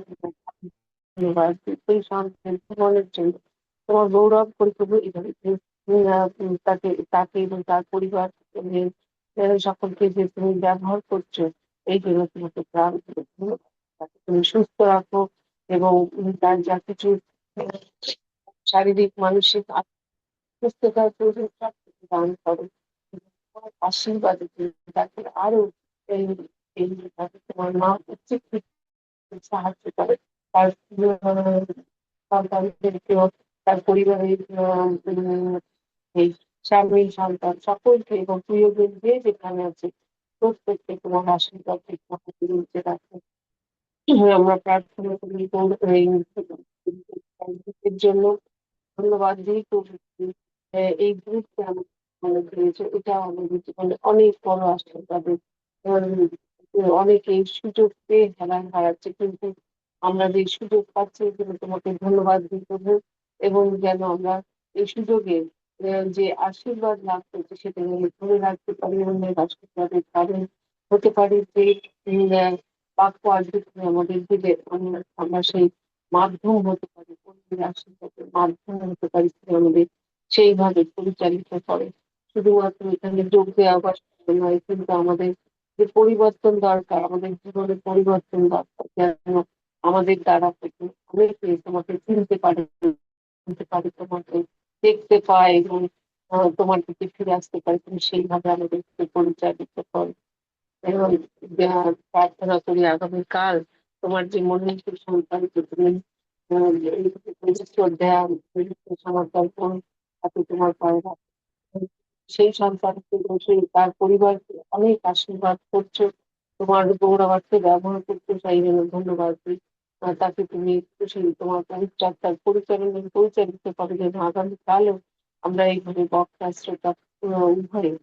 ধন্যবাদ। সেই সন্তানের জীবনের জন্য তোমার গৌরব করি প্রভু। এইভাবে তাকে তাকে এবং তার পরিবার সকলকে যে তুমি ব্যবহার করছো, এই জন্য তোমাকে প্রাণ করে ধন্যবাদ। তাকে তুমি সুস্থ রাখো এবং তার যা কিছু শারীরিক মানসিক সুস্থতার প্রয়োজন সবকিছু দান করো। তোমার আশীর্বাদে তুমি তাকে আরো এই এই তাকে তোমার মা উচিত সাহায্য করে। তার সন্তানদেরকেও, তার পরিবারের এই স্বামী সন্তান সকলকে এবং প্রিয়জন যে যেখানে আছে প্রত্যেককে তোমার আশীর্বাদ নিচে রাখো। আমরা প্রার্থনা করি এই জন্য ধন্যবাদ দিই প্রভু। এই গ্রুপকে আমাদের দিয়েছে, এটা আমাদের জীবনে অনেক বড় আশীর্বাদ। অনেকে এই সুযোগ পেয়ে হারাচ্ছে, কিন্তু আমরা যে সুযোগ পাচ্ছি এই জন্য তোমাকে ধন্যবাদ দিই প্রভু। এবং যেন আমরা এই সুযোগে যে আশীর্বাদ লাভ করছি সেটা যেন ধরে রাখতে পারি এবং আশীর্বাদের কারণ হতে পারি। যে বাক্য আসবে তুমি আমাদের দিলে আমরা সেই মাধ্যম হতে পারি, আশীর্বাদের মাধ্যম হতে পারি। তুমি আমাদের সেইভাবে পরিচালিত করে। শুধুমাত্র এখানে যোগ দেওয়া বা নয়, কিন্তু আমাদের যে পরিবর্তন দরকার, আমাদের জীবনে পরিবর্তন দরকার, যেন আমাদের দ্বারা অনেকে তোমাকে চিনতে পারে, তোমাকে দেখতে পায় এবং তোমার দিকে ফিরে আসতে পারে। তুমি সেইভাবে আমাদেরকে পরিচালিত করো। এবং প্রার্থনা করি আগামীকাল তোমার যে মনোনীত সন্তানকে তুমি শ্রদ্ধা সমর্পণ তাকে তোমার পায়ে রাখো। সেই সন্তানকে সেই তার পরিবারকে অনেক আশীর্বাদ করছো, তোমার গৌরবার্থে ব্যবহার করতে চাই জন্য ধন্যবাদ দিই। তাকে তুমি সেই তোমার পরিচর্যার পরিচালিত করে যেন আগামীকালও আমরা এইভাবে বক্তা শ্রোতা উভয়ে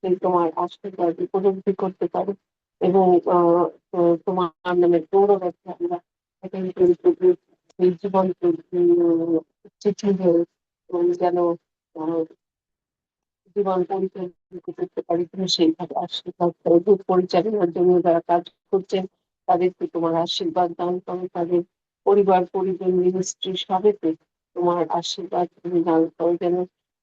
সেই তোমার আশীর্বাদ উপলব্ধি করতে পারি এবং তোমার নামে গৌরবার্থে আমরা এই জীবন চিঠি হয়ে যেন জীবন পরিচালিত করতে পারি। তুমি সেইভাবে আশীর্বাদ করো। দুধ পরিচালনার জন্য যারা কাজ করছেন তাদেরকে তোমার আশীর্বাদ দান করো। তাদের পরিবার পরিজন মিনিস্ট্রি সবেতে তোমার আশীর্বাদ তুমি দান করো, যেন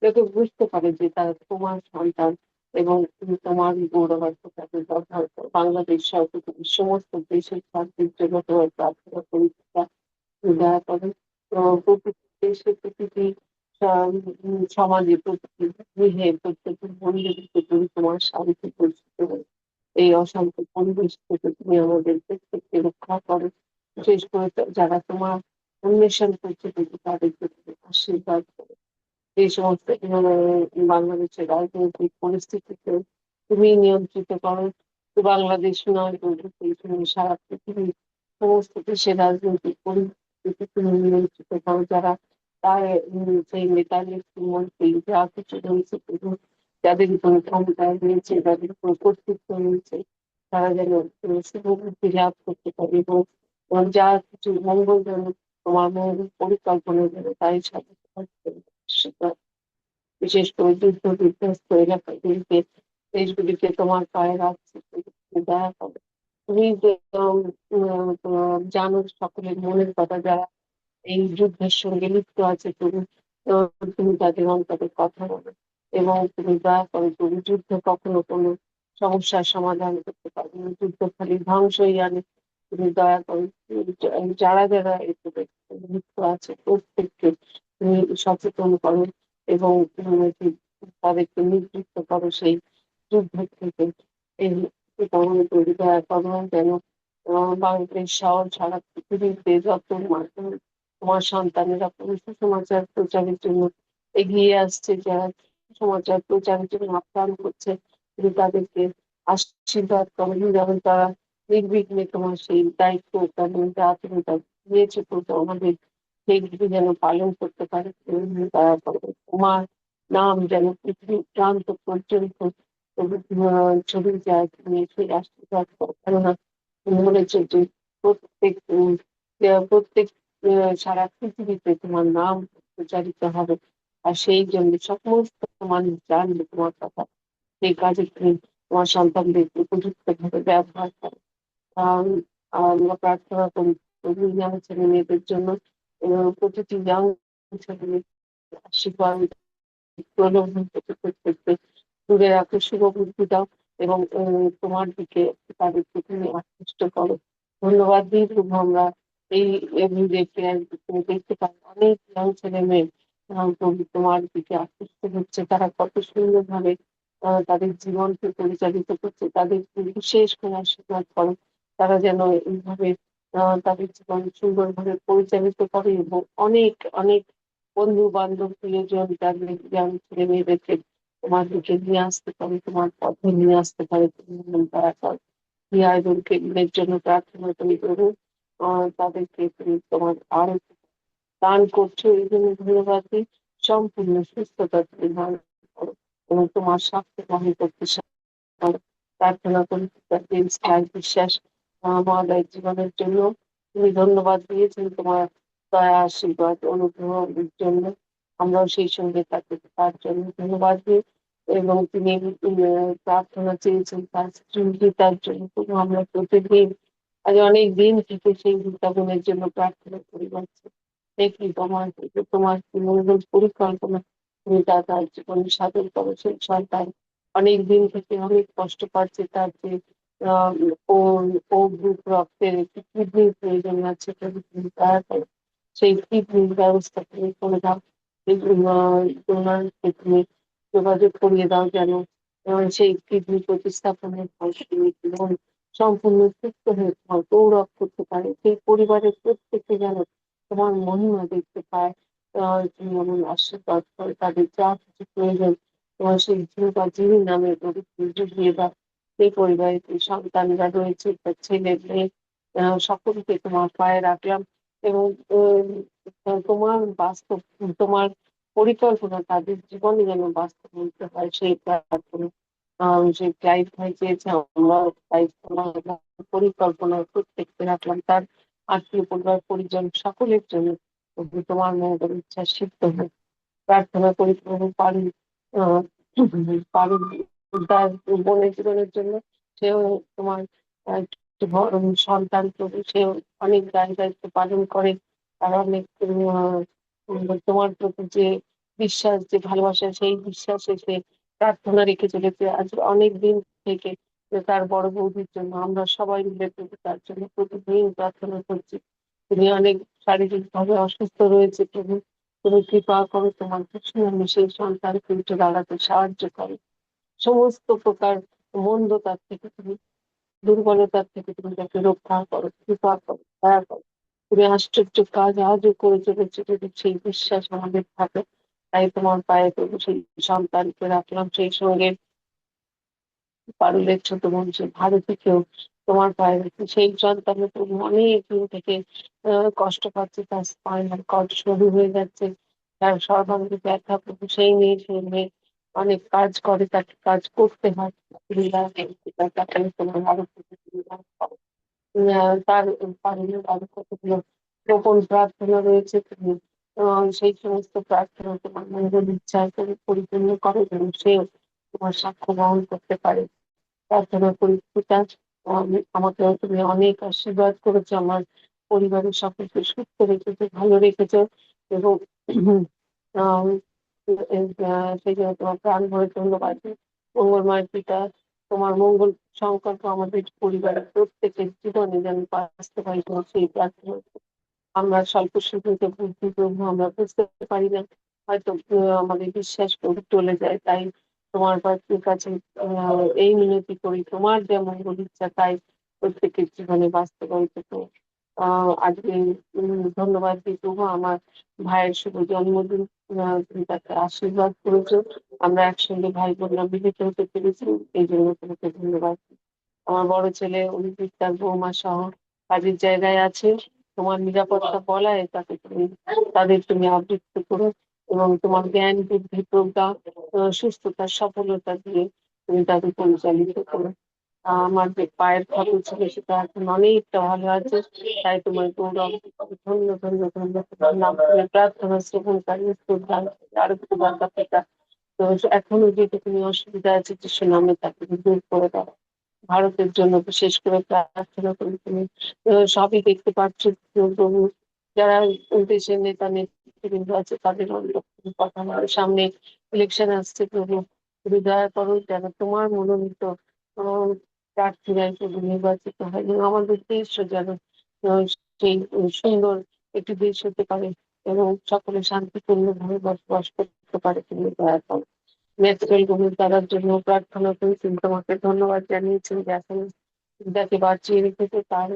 যাতে বুঝতে পারে যে তারা তোমার সন্তান এবং তুমি তোমার গৌরবার্থ তাদের ব্যবহার করো। বাংলাদেশ সহ পৃথিবীর সমস্ত দেশের শান্তির জন্য তোমার প্রার্থনা করি। দয়া করে প্রতিটি দেশে প্রতিটি সমাজে প্রতিটি গৃহে প্রত্যেকটি মন্দিরকে তুমি তোমার শান্তি পরিচিত হয়। এই অশান্ত পরিবেশ থেকে তুমি আমাদের প্রত্যেককে রক্ষা করো। বিশেষ করে যারা তোমার অন্বেষণ করছে কিন্তু তাদেরকে তুমি আশীর্বাদ করো। এই সমস্ত বাংলাদেশের রাজনৈতিক পরিস্থিতিকে তুমি নিয়ন্ত্রিত করো। তো বাংলাদেশ নয় বলতে তুমি সারা পৃথিবীর সমস্ত দেশের রাজনৈতিক পরিস্থিতি তুমি নিয়ন্ত্রিত করো। যারা তার সেই নেতাদের মন্ত্রী যা কিছু রয়েছে যাদের উপর ক্ষমতায় রয়েছে যাদের উপর কর্তৃত্ব রয়েছে তারা যেন শুভবুদ্ধি লাভ করতে পারে এবং যা কিছু মঙ্গলজনক তোমার মঙ্গল পরিকল্পনা যেন তাই সাথে বিশেষ করে যুদ্ধ বিধ্বস্ত এলাকাগুলিকে দেশগুলিকে তোমার পায়ে রাখছে দয়া করো। তুমি যে, জানো সকলের মনের কথা যারা এই যুদ্ধের সঙ্গে লিপ্ত আছে তুমি তুমি তাদের অন্তরে কথা বলো এবং তুমি দয়া করো। তুমি যুদ্ধ কখনো কোনো সমস্যার সমাধান করতে পারবে না, যুদ্ধ খালি ধ্বংসই আনে। তুমি দয়া করো যারা যারা এতে লিপ্ত আছে প্রত্যেককে তুমি সচেতন করো এবং তাদেরকে নিবৃত্ত করো সেই যুদ্ধ থেকে। এই কারণে তৈরি দয়া করো যেন বাংলাদেশ শহর ছাড়া পৃথিবীতে যত মাধ্যমে তোমার সন্তানেরা সুসমাচার প্রচারের জন্য এগিয়ে আসছে, যারা সমাচার প্রচারের জন্য আপ্রাণ করছে তুমি তাদেরকে আশীর্বাদ করো যেমন তারা নির্বিঘ্নে তোমার সেই দায়িত্ব তাদের যা তুমি দিয়েছে তো আমাদের সেইগুলি যেন পালন করতে পারে। তুমি দয়া করো তোমার নাম যেন পৃথিবীর প্রান্ত পর্যন্ত ছড়িয়ে যায়। তুমি সেই আশীর্বাদ করো কেননা তুমি বলেছো যে প্রত্যেক প্রত্যেক সারা পৃথিবীতে তোমার নাম প্রচারিত হবে আর সেই জন্য সমস্ত মানুষ জানবে তোমার কথা। সেই কাজে তুমি তোমার সন্তানদের উপযুক্ত ভাবে ব্যবহার করো। আহ, আমরা প্রার্থনা করি ইয়াং ছেলে মেয়েদের জন্য প্রতিটি ইয়াং ছেলে মেয়ে আশীর্বাদ প্রলোভন থেকে প্রত্যেককে দূরে রাখো, শুভ বুদ্ধি দাও এবং তোমার দিকে তাদেরকে তুমি আকৃষ্ট করো। ধন্যবাদ দিই শুভ আমরা এই তুমি দেখতে পাই অনেক ইয়াং ছেলে মেয়ে তোমার দিকে আকৃষ্ট হচ্ছে। তারা কত সুন্দর ভাবে তাদের জীবনকে পরিচালিত করছে। তাদের বিশেষ করে আশীর্বাদ করো তারা যেন এইভাবে তাদের জীবন সুন্দরভাবে পরিচালিত করে এবং অনেক অনেক বন্ধু বান্ধব প্রিয়জন তাদের ইয়াং ছেলে মেয়েদেরকে তোমার দিকে নিয়ে আসতে পারে, তোমার পথে নিয়ে আসতে পারে। তুমি দয়া করো আয়োজনকে দিনের জন্য প্রার্থনা করি প্রভু। তাদেরকে তুমি তোমার আরো দান করছো এই জন্য ধন্যবাদ দিই। সম্পূর্ণ সুস্থতা তুমি দান করো এবং তোমার স্বাস্থ্য গ্রহণ করতে করো। প্রার্থনা করি বিশ্বাস মহালয়ের জীবনের জন্য তুমি ধন্যবাদ দিয়েছেন তোমার দয়া আশীর্বাদ অনুগ্রহের জন্য। আমরাও সেই সঙ্গে তাকে তার জন্য ধন্যবাদ দিই এবং তিনি প্রার্থনা চেয়েছেন তার তার জন্য তবু আমরা প্রতিদিন আজ অনেক দিন থেকে সেই বিজ্ঞাপনের জন্য প্রার্থনা করে যাচ্ছি। দেখি তোমার কি মঙ্গল পরিকল্পনা তুমি তার জীবনে সাধন করো। সেই সন্তান অনেক দিন থেকে অনেক কষ্ট পাচ্ছে, তার যে আহ, ও ও গ্রুপ রক্তের একটি কিডনির প্রয়োজন আছে তুমি দয়া করো সেই কিডনির ব্যবস্থা তুমি করে দাও। ডোনারকে তুমি যোগাযোগ করিয়ে দাও যেন সেই কিডনি প্রতিস্থাপনের পর তিনি জীবন সম্পূর্ণ সুস্থ হয়ে তোমার গৌরব করতে পারে। সেই পরিবারের প্রত্যেকে যেন তোমার মহিমা দেখতে পায়। তুমি এমন আশীর্বাদ করে তাদের যা কিছু প্রয়োজন তোমার সেই জিও বা জিবি নামে জুগিয়ে দাও। সেই পরিবারে যে সন্তানরা রয়েছে তার ছেলে মেয়ে সকলকে তোমার পায়ে রাখলাম এবং তোমার বাস্তব তোমার পরিকল্পনা তাদের জীবনে যেন বাস্তবায়িত হয় সেই প্রার্থনা। যে ক্লাইভ ভাই চেয়েছে আমরা তাই তোমার পরিকল্পনা প্রত্যেককে রাখলাম তার আত্মীয় পরিবার পরিজন সকলের জন্য প্রভু তোমার মঙ্গল ইচ্ছা সিদ্ধ হোক। প্রার্থনা করি প্রভু পারুল পারুল তার বোনের জীবনের জন্য সেও তোমার একটি সন্তান প্রভু সেও অনেক দায় দায়িত্ব পালন করে। আর অনেক তোমার প্রতি যে বিশ্বাস যে ভালোবাসা সেই বিশ্বাসে সে প্রার্থনা রেখে চলেছে আজ অনেক দিন থেকে যে তার বড় বৌদির জন্য আমরা সবাই মিলে প্রভু তার জন্য প্রতিদিন প্রার্থনা করছি। তিনি অনেক শারীরিক ভাবে অসুস্থ রয়েছে প্রভু তুমি কৃপা করো, তোমার আমি সেই সন্তানকে উঠে দাঁড়াতে সাহায্য করো। সমস্ত প্রকার মন্দতার থেকে তুমি, দুর্বলতার থেকে তুমি তাকে রক্ষা করো, কৃপা করো, দয়া করো। তুমি আশ্চর্য কাজ আজও করে চলেছো, যদি সেই বিশ্বাস আমাদের থাকে। তাই তোমার পায়ে প্রভু সেই সন্তানকে রাখলাম, সেই সঙ্গে পারুলের ছোট বোন সে ভারতীকেও তোমার পায়ে রেখে। সেই সন্তানের প্রভু অনেক দিন থেকে কষ্ট পাচ্ছে, তার স্পাইনাল কর্ড সরু হয়ে যাচ্ছে, তার সর্বাঙ্গে ব্যথা। প্রভু সেই মেয়ে অনেক কাজ করে, তাকে কাজ করতে হয়। তাকে তোমার আরো তার পারুলের আরো কতগুলো গোপন প্রার্থনা রয়েছে, তুমি সেই সমস্ত প্রার্থনা তোমার মঙ্গল ইচ্ছায় তুমি পরিপূর্ণ করো, এবং সেও তোমার সাক্ষ্য বহন করতে পারে। প্রার্থনা করি পিতা, আমাকে তুমি অনেক আশীর্বাদ করেছো, আমার পরিবারের সকলকে সুস্থ রেখেছো, ভালো রেখেছো, এবং আহ, সেই জন্য তোমার প্রাণ ভরে ধন্যবাদ। মঙ্গলময় পিতা, তোমার মঙ্গল সংকল্প আমাদের পরিবারের প্রত্যেকের জীবনে যেন বাস্তবায়িত হয়, সেই প্রার্থনা। আমরা স্বল্প সুযোগে বুদ্ধি প্রভু আমরা বুঝতে পারি না, হয়তো আমাদের বিশ্বাস টলে যায়। তাই তোমার কাছে এই মিনতি করি, তোমার যে মঙ্গল ইচ্ছা তাই প্রত্যেকের জীবনে বাস্তবায়িত তো। আজকে ধন্যবাদ দিই প্রভু, আমার ভাইয়ের শুভ জন্মদিন, তুমি তাকে আশীর্বাদ করেছো, আমরা একসঙ্গে ভাই বোনরা মিলিত হতে পেরেছি, এই জন্য তোমাকে ধন্যবাদ। আমার বড় ছেলে অভিজিৎ তার বৌমা সহ কাজের জায়গায় আছে, তোমার নিরাপত্তা বলায় তাকে তুমি, তাদের তুমি আবৃত্তি করো, এবং তোমার জ্ঞান বুদ্ধি প্রজ্ঞা সুস্থতার সফলতা দিয়ে তুমি তাদের পরিচালিত করো। আমার যে পায়ের ক্ষত ছিল সেটা এখন অনেকটা ভালো আছে, তাই তোমার গৌরব, ধন্য ধন্য ধন্য তোমার নাম তুমি প্রার্থনা শ্রবণকারী শ্রদ্ধা আরোগ্য বার্তা পিতা। তো এখনো যেটা তুমি অসুবিধা আছে যিশু নামে তাকে তুমি দূর করে দাও। ভারতের জন্য বিশেষ করে প্রার্থনা করি, তুমি সবই দেখতে পাচ্ছ প্রভু, যারা দেশের নেতা নেতৃবৃন্দ আছে তাদের অনেক কথা বলে, সামনে ইলেকশন আসছে প্রভু, তুমি দয়া করো যেন তোমার মনোনীত প্রার্থীরাই প্রভু নির্বাচিত হয়, এবং আমাদের দেশ যেন আহ, সেই সুন্দর একটি দেশ হতে পারে, এবং সকলে শান্তিপূর্ণভাবে বসবাস করতে পারে, তুমি দয়া করো। মেট্রোল তারার জন্য প্রার্থনা করেছেন, তোমাকে ধন্যবাদ জানিয়েছেন যে এখন যাকে বাঁচিয়ে রেখেছে, তার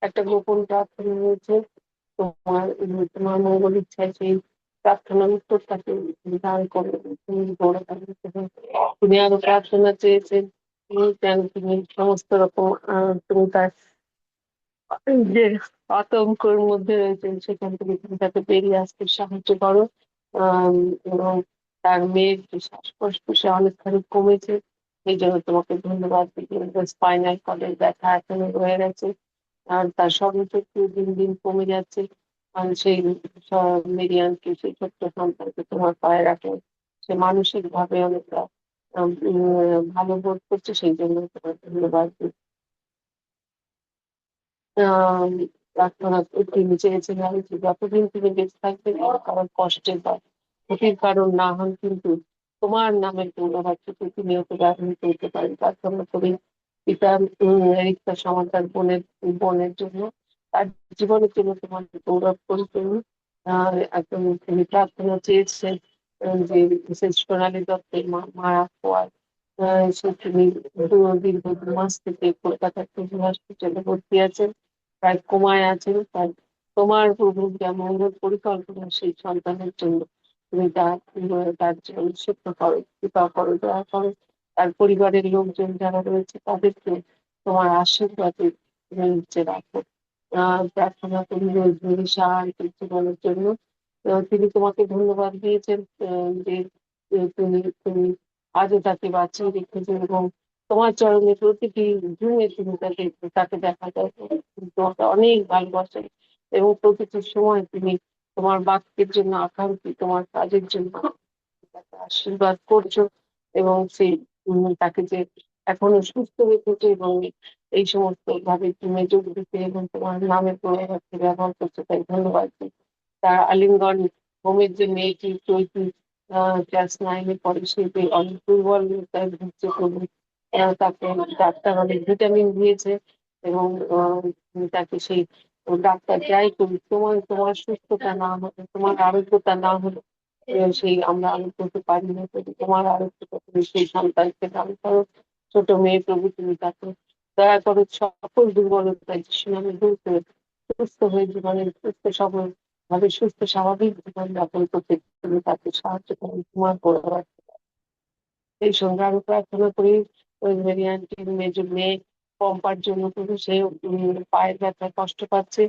একটা গোপন প্রার্থনা রয়েছে, তোমার তোমার মঙ্গল ইচ্ছায় সেই প্রার্থনার উত্তর তাকে দান করে তুমি বড় তুমি আরো প্রার্থনা চেয়েছেন, তুমি সমস্ত রকম তুমি তার যে আতঙ্কের মধ্যে রয়েছেন সেখান থেকে তুমি তাকে বেরিয়ে আসতে সাহায্য করো। আহ এবং তার মেয়ের যে শ্বাসকষ্ট সে অনেকখানি কমেছে, এই জন্য তোমাকে ধন্যবাদ দিই। স্পাইনাল কর্ডের ব্যথা এখনো রয়ে গেছে, আর তার স্মরণশক্তি দিন দিন কমে যাচ্ছে। আর সেই মেরিয়ানকে, সেই ছোট্ট সন্তানকে তোমার পায়ে রাখে, সে মানসিক ভাবে অনেকটা ভালো বোধ করছে, সেই জন্য তোমার ধন্যবাদ দিই। আহ প্রার্থনা তিনি চেয়েছিলেন যে যতদিন তিনি বেঁচে থাকবেন কারণ কষ্টের বা ক্ষতির কারণ না হন, কিন্তু তোমার নামের গৌরবার্থে তিনি ওকে ব্যবহৃত হতে পারেন। প্রার্থনা করি পিতা রিক্তা সমাদার বোনের জন্য, তার জীবনের জন্য তোমার গৌরব করি তুমি। একদম তিনি প্রার্থনা চেয়েছেন যে বিশেষ সোনালী দত্তের মারা হওয়ার, সে তিনি দীর্ঘ 2 মাস থেকে কলকাতার কেজি হসপিটালে ভর্তি আছেন, প্রায় কোমায় আছেন। তাই তোমার প্রভু যা মঙ্গল পরিকল্পনা সেই সন্তানের জন্য তুমি তার জীবন সিদ্ধ করো, কৃপা করো, দয়া করো। তার পরিবারের লোকজন যারা রয়েছে তাদেরকে তোমার আশীর্বাদে তুমি নিচে রাখো। প্রার্থনা করি রোজমেরি সাহায্যের জীবনের জন্য। তিনি তোমাকে ধন্যবাদ দিয়েছেন যে তুমি তুমি আজও তাকে বাঁচিয়ে রেখেছো, এবং তোমার চরণে প্রতিটি দিনে তুমি তাকে দেখা যায়, তুমি তোমাকে অনেক ভালোবাসেন, এবং প্রতিটি সময় তুমি তোমার বাক্যের জন্য আকাঙ্ক্ষী, তোমার কাজের জন্য তাকে আশীর্বাদ করছো, এবং সেই তাকে যে এখনো সুস্থ রেখেছো, এবং এই সমস্ত ভাবে তুমি যোগ দিতে এবং তোমার নামে প্রভাবকে ব্যবহার করছো, তাই ধন্যবাদ দিই। তার আলিঙ্গন হোমের যে মেয়েটি চৈতি ক্লাস 9-এ পড়ে, সে অনেক দুর্বল তাই ভুগছে প্রভু। তাকে ডাক্তার অনেক ভিটামিন দিয়েছে, এবং তাকে সেই ডাক্তার যাই করি, তোমার সুস্থতা না হলে, তোমার আরোগ্যতা না হলে সেই আমরা আরোগ্য করতে পারি না। যদি তোমার আরোগ্যতা, তুমি সেই সন্তানকে দান করো। ছোট মেয়ে প্রভু, তুমি তাকে দয়া করো, সকল দুর্বলতা যিশু নামে দূর করে সুস্থ হয়ে জীবনের সুস্থ সবল ভাবে সুস্থ স্বাভাবিক জীবন যাপন করতে তুমি তাকে সাহায্য করো, তোমার পরিবার। এই সঙ্গে আরো প্রার্থনা করি ওই মেরি আন্টির মেয়ে পম্পার জন্য, কিন্তু সে পায়ের ব্যথায় কষ্ট পাচ্ছে।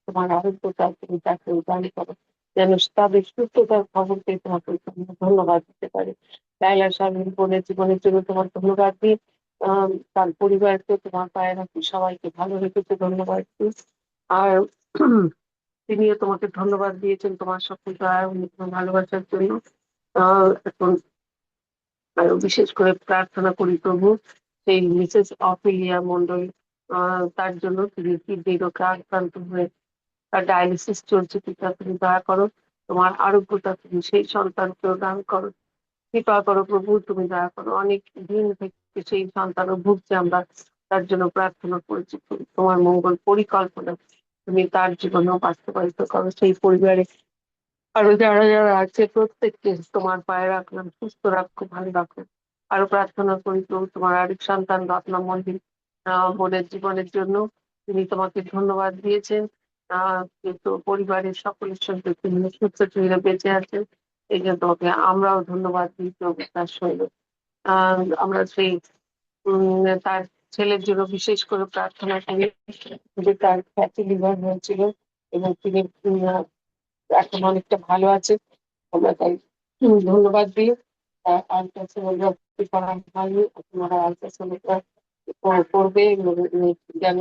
তোমার আরোগ্যতা তুমি তাকে দান করো, যেন তাদের সুস্থতার খবর পেয়ে তোমাকে ধন্যবাদ দিতে পারে। লাইলা স্বামীর বোনের জীবনের জন্য তোমার ধন্যবাদ দিই। তার পরিবারকে তোমার পায়ে রাখি, সবাইকে ভালো রেখেছে, ধন্যবাদ দিই। আর তিনিও তোমাকে ধন্যবাদ দিয়েছেন তোমার সকল দয়া ও ভালোবাসার জন্য। এখন আরো বিশেষ করে প্রার্থনা করি প্রভু সেই মিসেস অফিলিয়া মন্ডল, তার জন্য তিনি কিডনি রোগে আক্রান্ত হয়ে তার ডায়ালিসিস চলছে। পিতা তুমি দয়া করো, তোমার আরোগ্যতা তুমি সেই সন্তানকেও দান করো, কৃপা করো প্রভু, তুমি দয়া করো। অনেক দিন থেকে সেই সন্তানও ভুগছে, আমরা তার জন্য প্রার্থনা করেছি। তোমার মঙ্গল পরিকল্পনা তুমি তার জীবনেও বাস্তবায়িত করো। সেই পরিবারে আরো যারা যারা আছে প্রত্যেককে তোমার পায়ে রাখলাম, সুস্থ রাখো, ভালো রাখো। আরো প্রার্থনা করি তো তোমার আরেক সন্তান রত্না মন্দির বোনের জীবনের জন্য, তিনি তোমাকে ধন্যবাদ দিয়েছেন। কিন্তু পরিবারের সকলের সঙ্গে তিনি সুস্থ শরীরে বেঁচে আছেন, এই জন্য তোমাকে আমরাও ধন্যবাদ দিই প্রভু। তার সঙ্গে আমরা সেই তার ছেলের জন্য বিশেষ করে প্রার্থনা করি, যে তার ফ্যাটি লিভার হয়েছিল এবং তিনি এখন অনেকটা ভালো আছে। আমরা তাই ধন্যবাদ দিই। আলট্রাসাউন্ড করা হয়নি, আপনারা আলট্রাসাউন্ডটা করবে যেন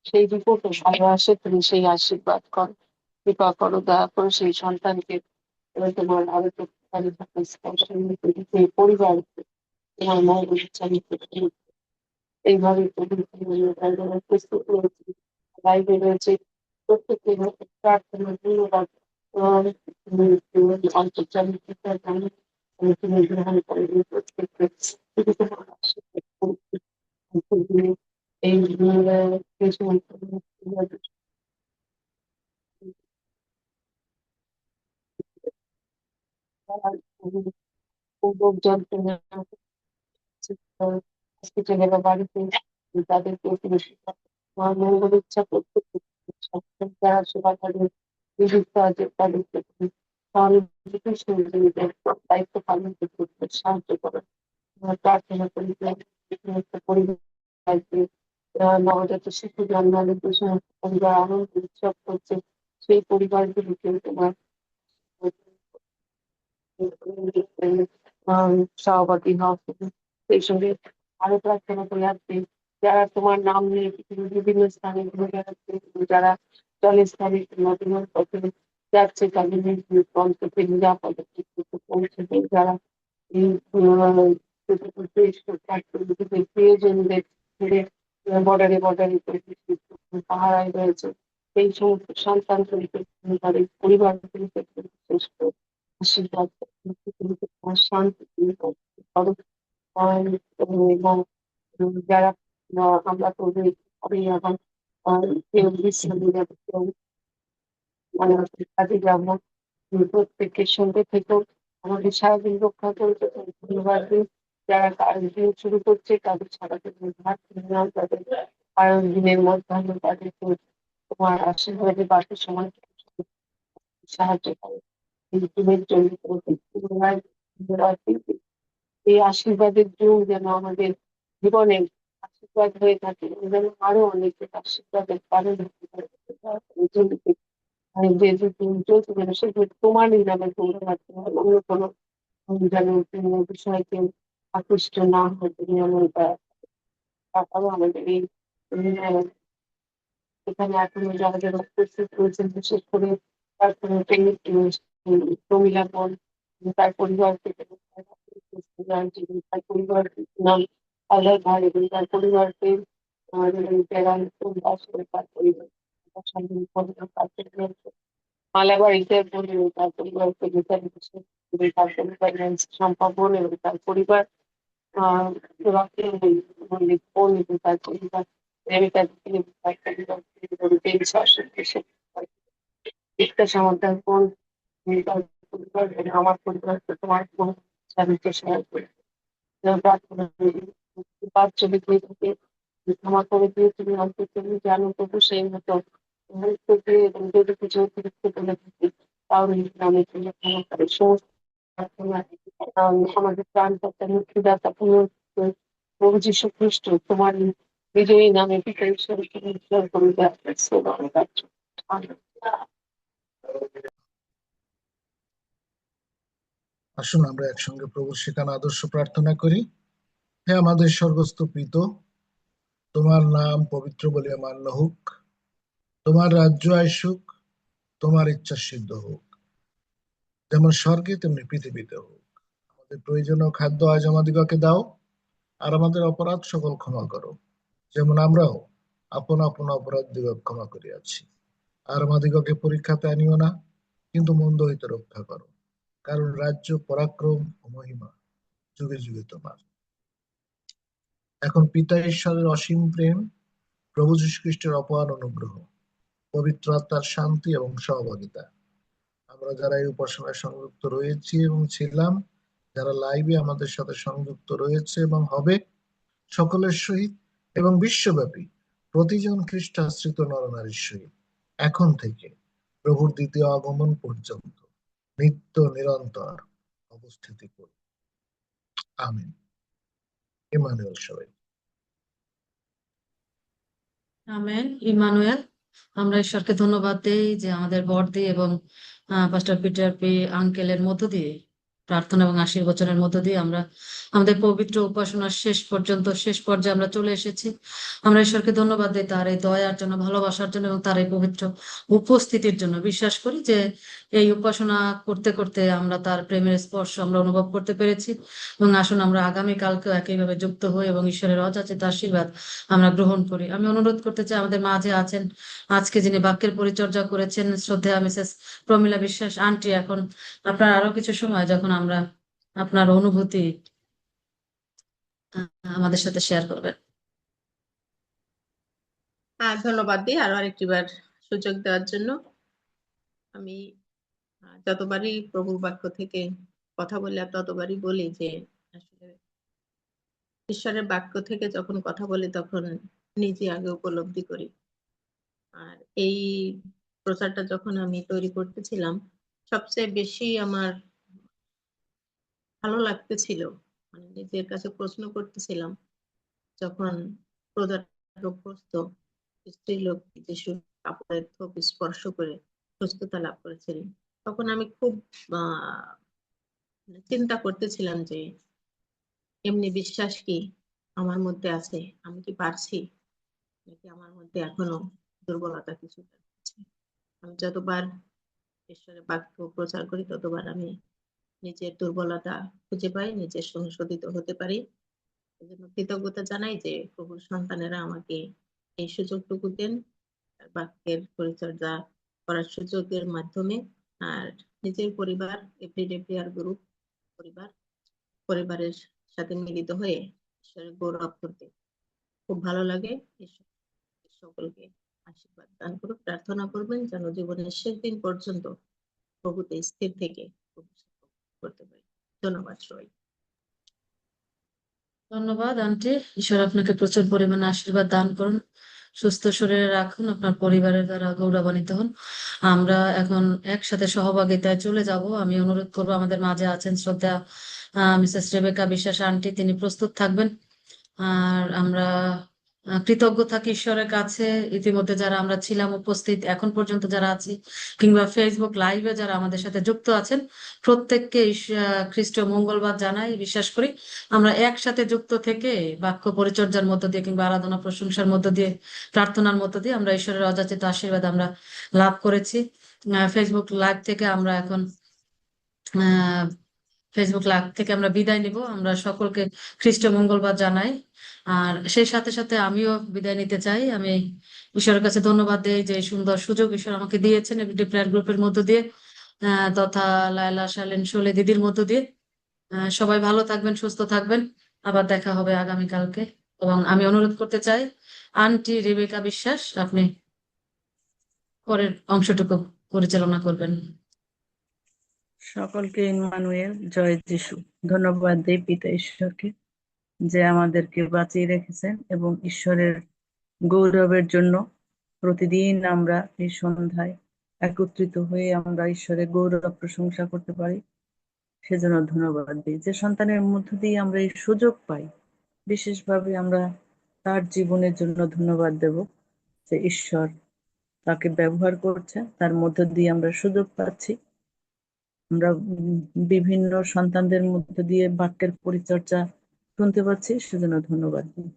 সেই রিপোর্টও ভালো আসে। তুমি সেই আশীর্বাদ করো, কৃপা করো, দয়া করো সেই সন্তানকে তোমার আরো সেই পরিবারকে তোমার মঙ্গল চালিয়ে এইভাবে প্রস্তুত রয়েছে, লাইভে রয়েছে প্রত্যেককে প্রার্থনা ধন্যবাদ। অন্তর্জামিক তুমি গ্রহণ করে প্রত্যেককে এই যন্ত্রণা হসপিটালে বা বাড়িতে তাদেরকে তোমার মঙ্গল ইচ্ছা প্রত্যেক যারা সেবা করে নিযুক্ত আছে তাদেরকে তুমি সহানুভূতির সঙ্গে দায়িত্ব পালন করতে সাহায্য করো। আমরা প্রার্থনা করি যে সমস্ত পরিবারকে নবজাত শিশু জন্মালে যে সমস্ত পরিবার আনন্দ উৎসব করছে সেই পরিবারগুলিকে তোমার সভাপতি হও। সেই সঙ্গে আরো প্রার্থনা করে আসবে যারা তোমার নাম নিয়ে পৃথিবীর বিভিন্ন স্থানে ঘুরে বেড়াচ্ছে, যারা জলের স্থানে নদীর পথে যাচ্ছে, তাদের অন্তত নিরাপদে পৌঁছে দেয়। যারা এই প্রিয়জনদের ছেড়ে বর্ডারে বর্ডারে পাহারায় রয়েছে, সেই সমস্ত সন্তানগুলিকে তাদের পরিবারগুলিকে বিশেষ করে আশীর্বাদ তোমার শান্তি করো। এবং যারা আমরা তো আমি এখন কেউ বিশ্রামে যাবে, কেউ কাজে যাবো, প্রত্যেকের সঙ্গে থেকেও আমাদের সারাদিন রক্ষা করতে ধন্যবাদ দিই। যারা কারণ দিন শুরু করছে তাদের সারাদিন ভাত নাও, তাদের কারণ দিনের মধ্যাহ্ন তাদেরকে তোমার আশীর্বাদে বাকি সময় সাহায্য করে। এই দিনের জন্য ধন্যবাদ দিই। এই আশীর্বাদের যুগ যেন আমাদের জীবনে আশীর্বাদ হয়ে থাকে, যেন আরো অনেকের আশীর্বাদের কারণ হতে পারে। যে যে দিন চলছে যেন সেগুলো তোমারই নামে ধন্যবাদ, অন্য কোনো যেন বিষয়কে আকৃষ্ট না হয়। তুমি এমনটা তারপরও আমাদের এই এখানে এখনো যারা যারা উপস্থিত রয়েছেন, বিশেষ করে তারপরে প্রমিলা বল তার পরিবার থেকে তার পরিবার নাম আল্লাহ ভাই এবং তার পরিবারকে তার পরিবার মালাবাড়িতে তার পরিবারকে তার পরিবার সম্পাবন এবং তার পরিবার মন্দির তার পরিবার প্রেমিকা একটা সমাধান কোন তার পরিবার এবং আমার পরিবার তোমার স্বামীকে সহায় করে প্রার্থনা করি। পাঁচ ছবি দিয়ে থাকে ক্ষমা করে দিয়ে তুমি অল্প তুমি জানো তবু সেই মতো মুহূর্ত দিয়ে এবং যদি কিছু অতিরিক্ত বলে থাকি তাহলে আমি তুমি ক্ষমা করে সমস্ত প্রার্থনা আমাদের প্রাণদাতা মুক্তিদাতা প্রভু যীশু খ্রিস্ট তোমার বিজয়ী নামে পিতা ঈশ্বরকে উদ্ধার করে আসুন আমরা একসঙ্গে প্রভুর শেখানো আদর্শ প্রার্থনা করি। হে আমাদের স্বর্গস্থ পিত, তোমার নাম পবিত্র বলিয়া মান্য হোক, তোমার রাজ্য আসুক, তোমার ইচ্ছা সিদ্ধ হোক, যেমন স্বর্গে তেমনি পৃথিবীতে হোক। আমাদের প্রয়োজনীয় খাদ্য আজ আমাদিগকে দাও, আর আমাদের অপরাধ সকল ক্ষমা করো, যেমন আমরাও আপন আপন অপরাধ দিগক ক্ষমা করিয়াছি। আর আমাদিগকে পরীক্ষাতে আনিও না, কিন্তু মন্দ হইতে রক্ষা করো, কারণ রাজ্য, পরাক্রম ও মহিমা যুগে যুগে তোমার। এখন পিতা ঈশ্বরের অসীম প্রেম, প্রভু যীশু খ্রিস্টের অপার অনুগ্রহ, পবিত্র আত্মার শান্তি এবং সহভাগিতা আমরা যারা এই উপাসনায় সংযুক্ত রয়েছি এবং ছিলাম, যারা লাইভে আমাদের সাথে সংযুক্ত রয়েছে এবং হবে, সকলের সহিত এবং বিশ্বব্যাপী প্রতিজন খ্রিস্টাশ্রিত নরনারীর সহিত এখন থেকে প্রভুর দ্বিতীয় আগমন পর্যন্ত নিত্য নিরন্তর অবস্থিতি করুন। আমিন। ইমানুয়েল সবাই। আমেন। ইমানুয়েল। আমরা ঈশ্বরকে ধন্যবাদ দেই যে আমাদের বড়দি এবং পাস্টার পিটার পি আঙ্কেলের মধ্য দিয়ে প্রার্থনা এবং আশীর্বচনের মধ্য দিয়ে আমরা আমাদের পবিত্র উপাসনার শেষ পর্যন্ত শেষ পর্যায়ে আমরা চলে এসেছি। আমরা ঈশ্বরকে ধন্যবাদ দিই তার এই দয়ার জন্য, ভালোবাসার জন্য এবং তার এই পবিত্র উপস্থিতির জন্য। বিশ্বাস করি যে এই উপাসনা করতে করতে আমরা তার প্রেমের স্পর্শ আমরা অনুভব করতে পেরেছি, এবং আসুন আমরা আগামীকালকেও একইভাবে যুক্ত হই এবং ঈশ্বরের অযাচিত আশীর্বাদ আমরা গ্রহণ করি। আমি অনুরোধ করতে চাই আমাদের মাঝে আছেন আজকে যিনি বাক্যের পরিচর্যা করেছেন শ্রদ্ধেয়া মিসেস প্রমিলা বিশ্বাস আন্টি, এখন আপনার আরো কিছু সময় যখন আমরা আপনার অনুভূতি আমাদের সাথে শেয়ার করবেন। ধন্যবাদ দিই আরো আরেকটিবার সুযোগ দেওয়ার জন্য। আমি যতবারই প্রভুর বাক্য থেকে কথা বলি আর ততবারই বলি যে আসলে ঈশ্বরের বাক্য থেকে যখন কথা বলি তখন নিজে আগে উপলব্ধি করি। আর এই প্রচারটা যখন আমি তৈরি করতেছিলাম, সবচেয়ে বেশি আমার ভালো লাগতেছিল, মানে নিজের কাছে প্রশ্ন করতেছিলাম, যখন প্রজারোগ্রস্ত স্ত্রীলোক যিশু কাপড়ের থোপ স্পর্শ করে সুস্থতা লাভ করেছিলেন, তখন আমি খুব চিন্তা করতেছিলাম যে এমনি বিশ্বাস কি আমার মধ্যে আছে, আমি কি পারছি, নাকি আমার মধ্যে এখনো দুর্বলতা কিছু আছে। আমি যতবার ঈশ্বরের বাক্য প্রচার করি ততবার আমি নিজের দুর্বলতা খুঁজে পাই, নিজের সংশোধিত হতে পারি। এজন্য কৃতজ্ঞতা জানাই যে প্রভুর সন্তানেরা আমাকে এই সুযোগটুকু দেন তার বাক্যের পরিচর্যা করার সুযোগের মাধ্যমে। আর নিজের পরিবার, এভরিডে প্রেয়ার গ্রুপ পরিবারের সাথে মিলিত হয়ে ঈশ্বরের গৌরব করতে খুব ভালো লাগে। ঈশ্বর সকলকে আশীর্বাদ দান করুক। প্রার্থনা করবেন যেন জীবনের শেষ দিন পর্যন্ত প্রভুতে স্থির থেকে করতে পারি। ধন্যবাদ সবাই। ধন্যবাদ আন্টি। ঈশ্বর আপনাকে প্রচুর পরিমাণে আশীর্বাদ দান করুন, সুস্থ শরীরে রাখুন, আপনার পরিবারের দ্বারা গৌরবান্বিত হন। আমরা এখন একসাথে সহভাগিতায় চলে যাব। আমি অনুরোধ করবো, আমাদের মাঝে আছেন শ্রদ্ধা মিসেস রেবেকা বিশ্বাস আন্টি, তিনি প্রস্তুত থাকবেন। আর আমরা কৃতজ্ঞ থাকি ঈশ্বরের কাছে ইতিমধ্যে যারা আমরা ছিলাম উপস্থিত, এখন পর্যন্ত যারা আছি, কিংবা ফেসবুক লাইভে যারা আমাদের সাথে যুক্ত আছেন, প্রত্যেককে খ্রিস্টীয় মঙ্গলবার জানাই। বিশ্বাস করি আমরা একসাথে যুক্ত থেকে বাক্য পরিচর্যার মধ্য দিয়ে কিংবা আরাধনা প্রশংসার মধ্য দিয়ে প্রার্থনার মধ্য দিয়ে আমরা ঈশ্বরের অযাচিত আশীর্বাদ আমরা লাভ করেছি। ফেসবুক লাইভ থেকে আমরা এখন ফেসবুক লাইভ থেকে আমরা বিদায় নিব। আমরা সকলকে খ্রিস্ট মঙ্গলবার জানাই। আর সেই সাথে সাথে আমিও বিদায় নিতে চাই। আমি ঈশ্বরের কাছে ধন্যবাদ দিই যে এই সুন্দর সুযোগ ঈশ্বর আমাকে দিয়েছেন এভরিডে প্রেয়ার গ্রুপের মধ্য দিয়ে, তথা লায়লা শালেন শোলে দিদির মধ্য দিয়ে। সবাই ভালো থাকবেন, সুস্থ থাকবেন। আবার দেখা হবে আগামীকালকে। এবং আমি অনুরোধ করতে চাই আন্টি রেবেকা বিশ্বাস, আপনি পরের অংশটুকু পরিচালনা করবেন। সকলকে ইম্মানুয়েল জয় যিশু। ধন্যবাদ দেই পিতা ঈশ্বরকে যে আমাদেরকে বাঁচিয়ে রেখেছেন এবং ঈশ্বরের গৌরবের জন্য প্রতিদিন আমরা এই সন্ধ্যায় একত্রিত হয়ে আমরা ঈশ্বরের গৌরব প্রশংসা করতে পারি। সেজন্য ধন্যবাদ দিই যে সন্তানের মধ্য দিয়ে আমরা এই সুযোগ পাই। বিশেষভাবে আমরা তার জীবনের জন্য ধন্যবাদ দেব যে ঈশ্বর তাকে ব্যবহার করছে, তার মধ্য দিয়ে আমরা সুযোগ পাচ্ছি। আমরা বিভিন্ন সন্তানদের মধ্য দিয়ে বাক্যের পরিচর্যা শুনতে পাচ্ছি, সেজন্য ধন্যবাদ দিই।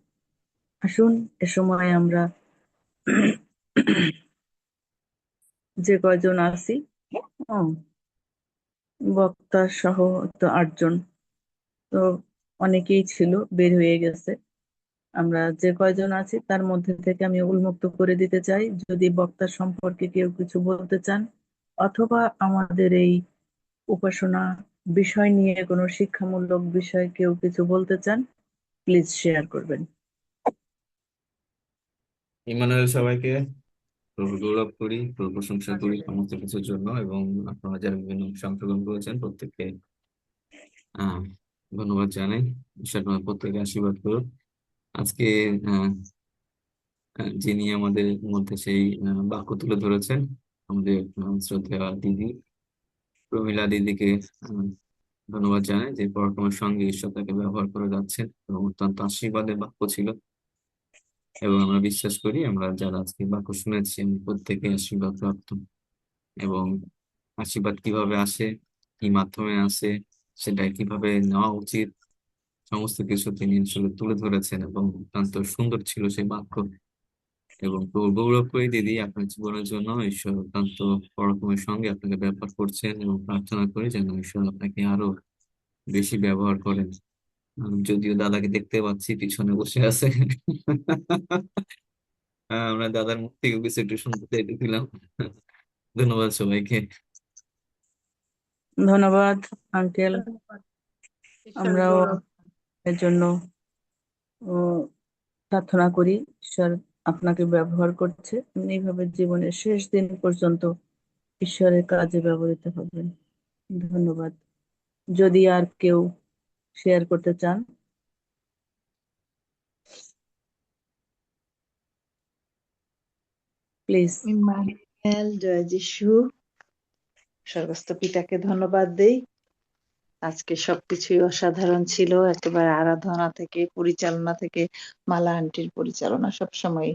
আসুন এ সময় আমরা যে কয়জন আছি, বক্তা সহ তো 8 জন, তো অনেকেই ছিল, বের হয়ে গেছে। আমরা যে কয়জন আছি তার মধ্যে থেকে আমি উন্মুক্ত করে দিতে চাই, যদি বক্তা সম্পর্কে কেউ কিছু বলতে চান অথবা আমাদের এই উপাসনা বিষয় নিয়ে কোনো শিক্ষামূলক বিষয় কেউ কিছু বলতে চান, প্লিজ শেয়ার করবেন। ইমানুয়েল সবাইকে প্রভু গৌরব করি, প্রভু প্রশংসা করি সমস্ত কিছুর জন্য, এবং আপনারা যারা বিভিন্ন অংশে অংশগ্রহণ করেছেন প্রত্যেককে আহ ধন্যবাদ জানাই। ঈশ্বর তোমার প্রত্যেকে আশীর্বাদ করুন। আজকে আহ যিনি আমাদের মধ্যে সেই বাক্য তুলে ধরেছেন, আমাদের শ্রদ্ধেয় দিদি প্রমীলা দিদিকে ধন্যবাদ জানাই যে পরাক্রমের সঙ্গে ঈশ্বর তাকে ব্যবহার করে যাচ্ছেন এবং অত্যন্ত আশীর্বাদের বাক্য ছিল। এবং আমরা বিশ্বাস করি আমরা যারা আজকে বাক্য শুনেছি আমি প্রত্যেকে আশীর্বাদ প্রাপ্ত, এবং আশীর্বাদ কিভাবে আসে, কি মাধ্যমে আসে, সেটা কিভাবে নেওয়া উচিত, সমস্ত কিছু তিনি আসলে তুলে ধরেছেন এবং অত্যন্ত সুন্দর ছিল সেই বাক্য। এবং প্রভু গৌরব করি দিদি আপনার জীবনের জন্য, ঈশ্বর অত্যন্ত পরাক্রমের সঙ্গে আপনাকে ব্যবহার করছেন, এবং প্রার্থনা করি যেন ঈশ্বর আপনাকে আরো বেশি ব্যবহার করেন। যদিও দাদাকে দেখতে পাচ্ছি পিছনে বসে আছে আমরা দাদার মুখ থেকে কিছু একটু শুনতে চাইতেছিলাম। ধন্যবাদ সবাইকে। ধন্যবাদ আঙ্কেল। ধন্যবাদ। ঈশ্বর আমরাও গৌরব। এর জন্য প্রার্থনা করি, ঈশ্বর আপনাকে ব্যবহার করছে, আপনি এইভাবে জীবনের শেষ দিন পর্যন্ত ঈশ্বরের কাজে ব্যবহৃত হবেন। ধন্যবাদ। যদি আর কেউ শেয়ার করতে চান, প্লিজ। ইম্মানুয়েল জয় যিশু। স্বর্গস্থ পিতাকে ধন্যবাদ দেই। আজকে সবকিছুই অসাধারণ ছিল, একেবারে আরাধনা থেকে পরিচালনা থেকে মালা আন্টির পরিচালনা সবসময়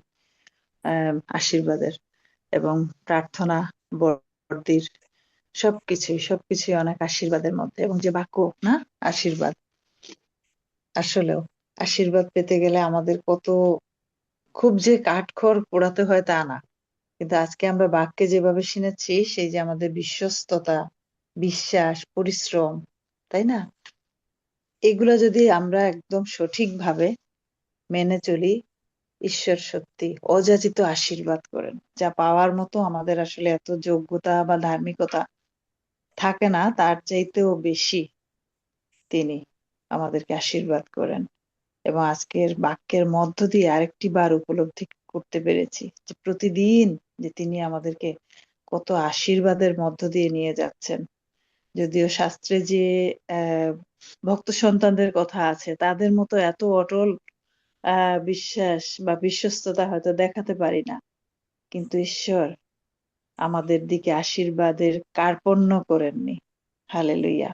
আশীর্বাদের, এবং প্রার্থনা বড়দির সবকিছুই অনেক আশীর্বাদের মধ্যে, এবং যে বাক্য না আশীর্বাদ, আসলেও আশীর্বাদ পেতে গেলে আমাদের কত খুব যে কাঠখড় পোড়াতে হয় তা না, কিন্তু আজকে আমরা বাক্যে যেভাবে শুনেছি সেই যে আমাদের বিশ্বস্ততা, বিশ্বাস, পরিশ্রম, তাই না, এগুলো যদি আমরা একদম সঠিকভাবে মেনে চলি, ঈশ্বর সত্যি অযাচিত আশীর্বাদ করেন, যা পাওয়ার মতো আমাদের আসলে এত যোগ্যতা বা ধার্মিকতা থাকে না, তার চাইতেও বেশি তিনি আমাদেরকে আশীর্বাদ করেন। এবং আজকের বাক্যের মধ্য দিয়ে আরেকটি বার উপলব্ধি করতে পেরেছি যে প্রতিদিন যে তিনি আমাদেরকে কত আশীর্বাদের মধ্য দিয়ে নিয়ে যাচ্ছেন। যদিও শাস্ত্রে যে ভক্ত সন্তানদের কথা আছে তাদের মতো এত অটল বিশ্বাস বা বিশ্বস্ততা হয়তো দেখাতে পারি না, কিন্তু ঈশ্বর আমাদের দিকে আশীর্বাদের কার্পণ্য করেননি। হালেলুয়া।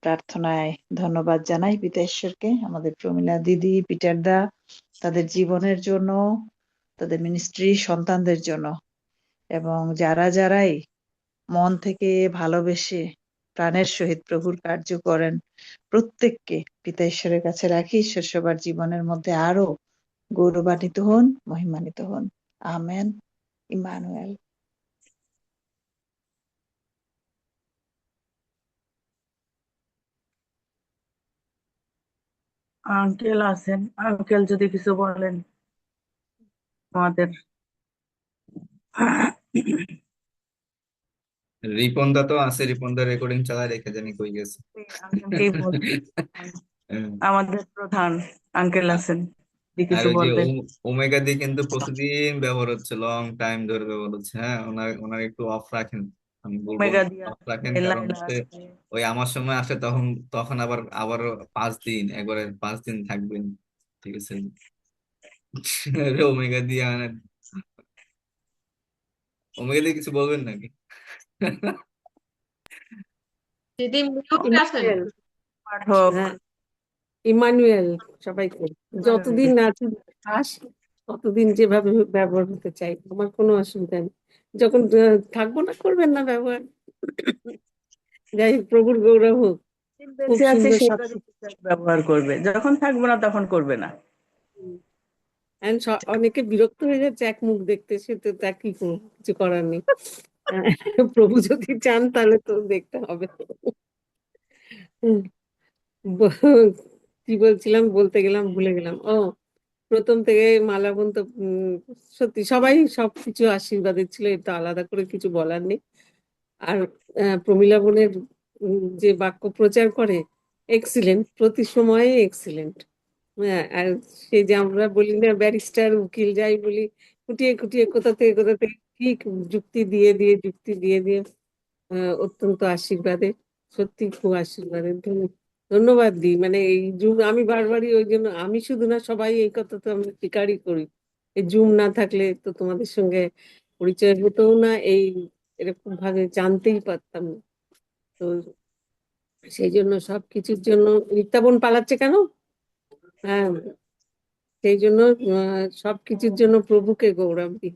প্রার্থনায় ধন্যবাদ জানাই পিতা ঈশ্বরকে, আমাদের প্রমীলা দিদি, পিটার দা, তাদের জীবনের জন্য, তাদের মিনিস্ট্রি, সন্তানদের জন্য, এবং যারাই মন থেকে ভালোবেসে প্রাণের সহিত প্রভুর কার্য করেন, প্রত্যেককে পিতা ঈশ্বরের কাছে রাখি। ঈশ্বর সবার জীবনের মধ্যে আরো গৌরবান্বিত হন, মহিমান্বিত হন। আমেন। ইম্মানুয়েল। আঙ্কেল আছেন, আঙ্কেল যদি কিছু বলেন আমাদের। রিপন দা তো আছে, রিপন দা রেকর্ডিং চালায় রেখে জানি কই গেছে। আঙ্কেলকেই বলছি, আমাদের প্রধান আঙ্কেল আছেন। আর কিছু ওই যে বলবেন? ওমেগা দি কিন্তু প্রতিদিন ব্যবহার হচ্ছে, লং টাইম ধরে ব্যবহার হচ্ছে। হ্যাঁ, ওনার ওনার একটু অফ রাখেন, আমি বলবো ওমেগা দিয়ে অফ আছে, রাখেন, কারণ লাইলা হচ্ছে আছে। ওই আমার সময় আসে তখন, তখন আবার আবার 5 দিন, একবারে 5 দিন থাকবেন। ঠিক আছে, ওমেগা দিয়ে আনেন। ওমেগা দিয়ে কিছু বলবেন নাকি? দিদি মিউটে আছেন। ইমানুয়েল, পাঠক হ্যাঁ, ইমানুয়েল সবাইকে যতদিন আছি আস ততদিন যেভাবে ব্যবহার হতে চাই, আমার কোনো অসুবিধা নেই। যখন থাকবো না, করবেন না ব্যবহার। যাই হোক, প্রভুর গৌরব হোক। খুব বেঁচে আছে সুন্দর সেটা সবকিছু। ব্যবহার করবে, যখন থাকবো না তখন করবে না। And অনেকে বিরক্ত হয়ে যাচ্ছে এক মুখ দেখতে, সে তো তা কি করবো, কিছু করার নেই। প্রভু যদি চান তাহলে তো দেখতে হবে। হুম, কি বলছিলাম, বলতে গেলাম ভুলে গেলাম। ও, প্রথম থেকে মালাবন্ত তো সত্যি সবাই সবকিছু আশীর্বাদের ছিল, এটা আলাদা করে কিছু বলার নেই। আর প্রমীলা বোনের যে বাক্য প্রচার করে, এক্সিলেন্ট, প্রতি সময়ে এক্সিলেন্ট। হ্যাঁ, আর সেই যে আমরা বলি না ব্যারিস্টার উকিল যাই বলি, খুঁটিয়ে খুঁটিয়ে কোথা থেকে কি যুক্তি দিয়ে দিয়ে অত্যন্ত আশীর্বাদের, সত্যি খুব আশীর্বাদের। ধন্যবাদ দিই, মানে এই জুম আমি বারবারই, ওই জন্য আমি শুধু না, সবাই এই কথা তো আমি স্বীকারই করি। এই জুম না থাকলে তো তোমাদের সঙ্গে পরিচয় হতো না, এই এরকম ভাবে জানতেই পারতাম না। তো সেই জন্য সবকিছুর জন্য রিক্তা বোন পালাচ্ছে কেন? হ্যাঁ, সেই জন্য সবকিছুর জন্য প্রভুকে গৌরব দিই।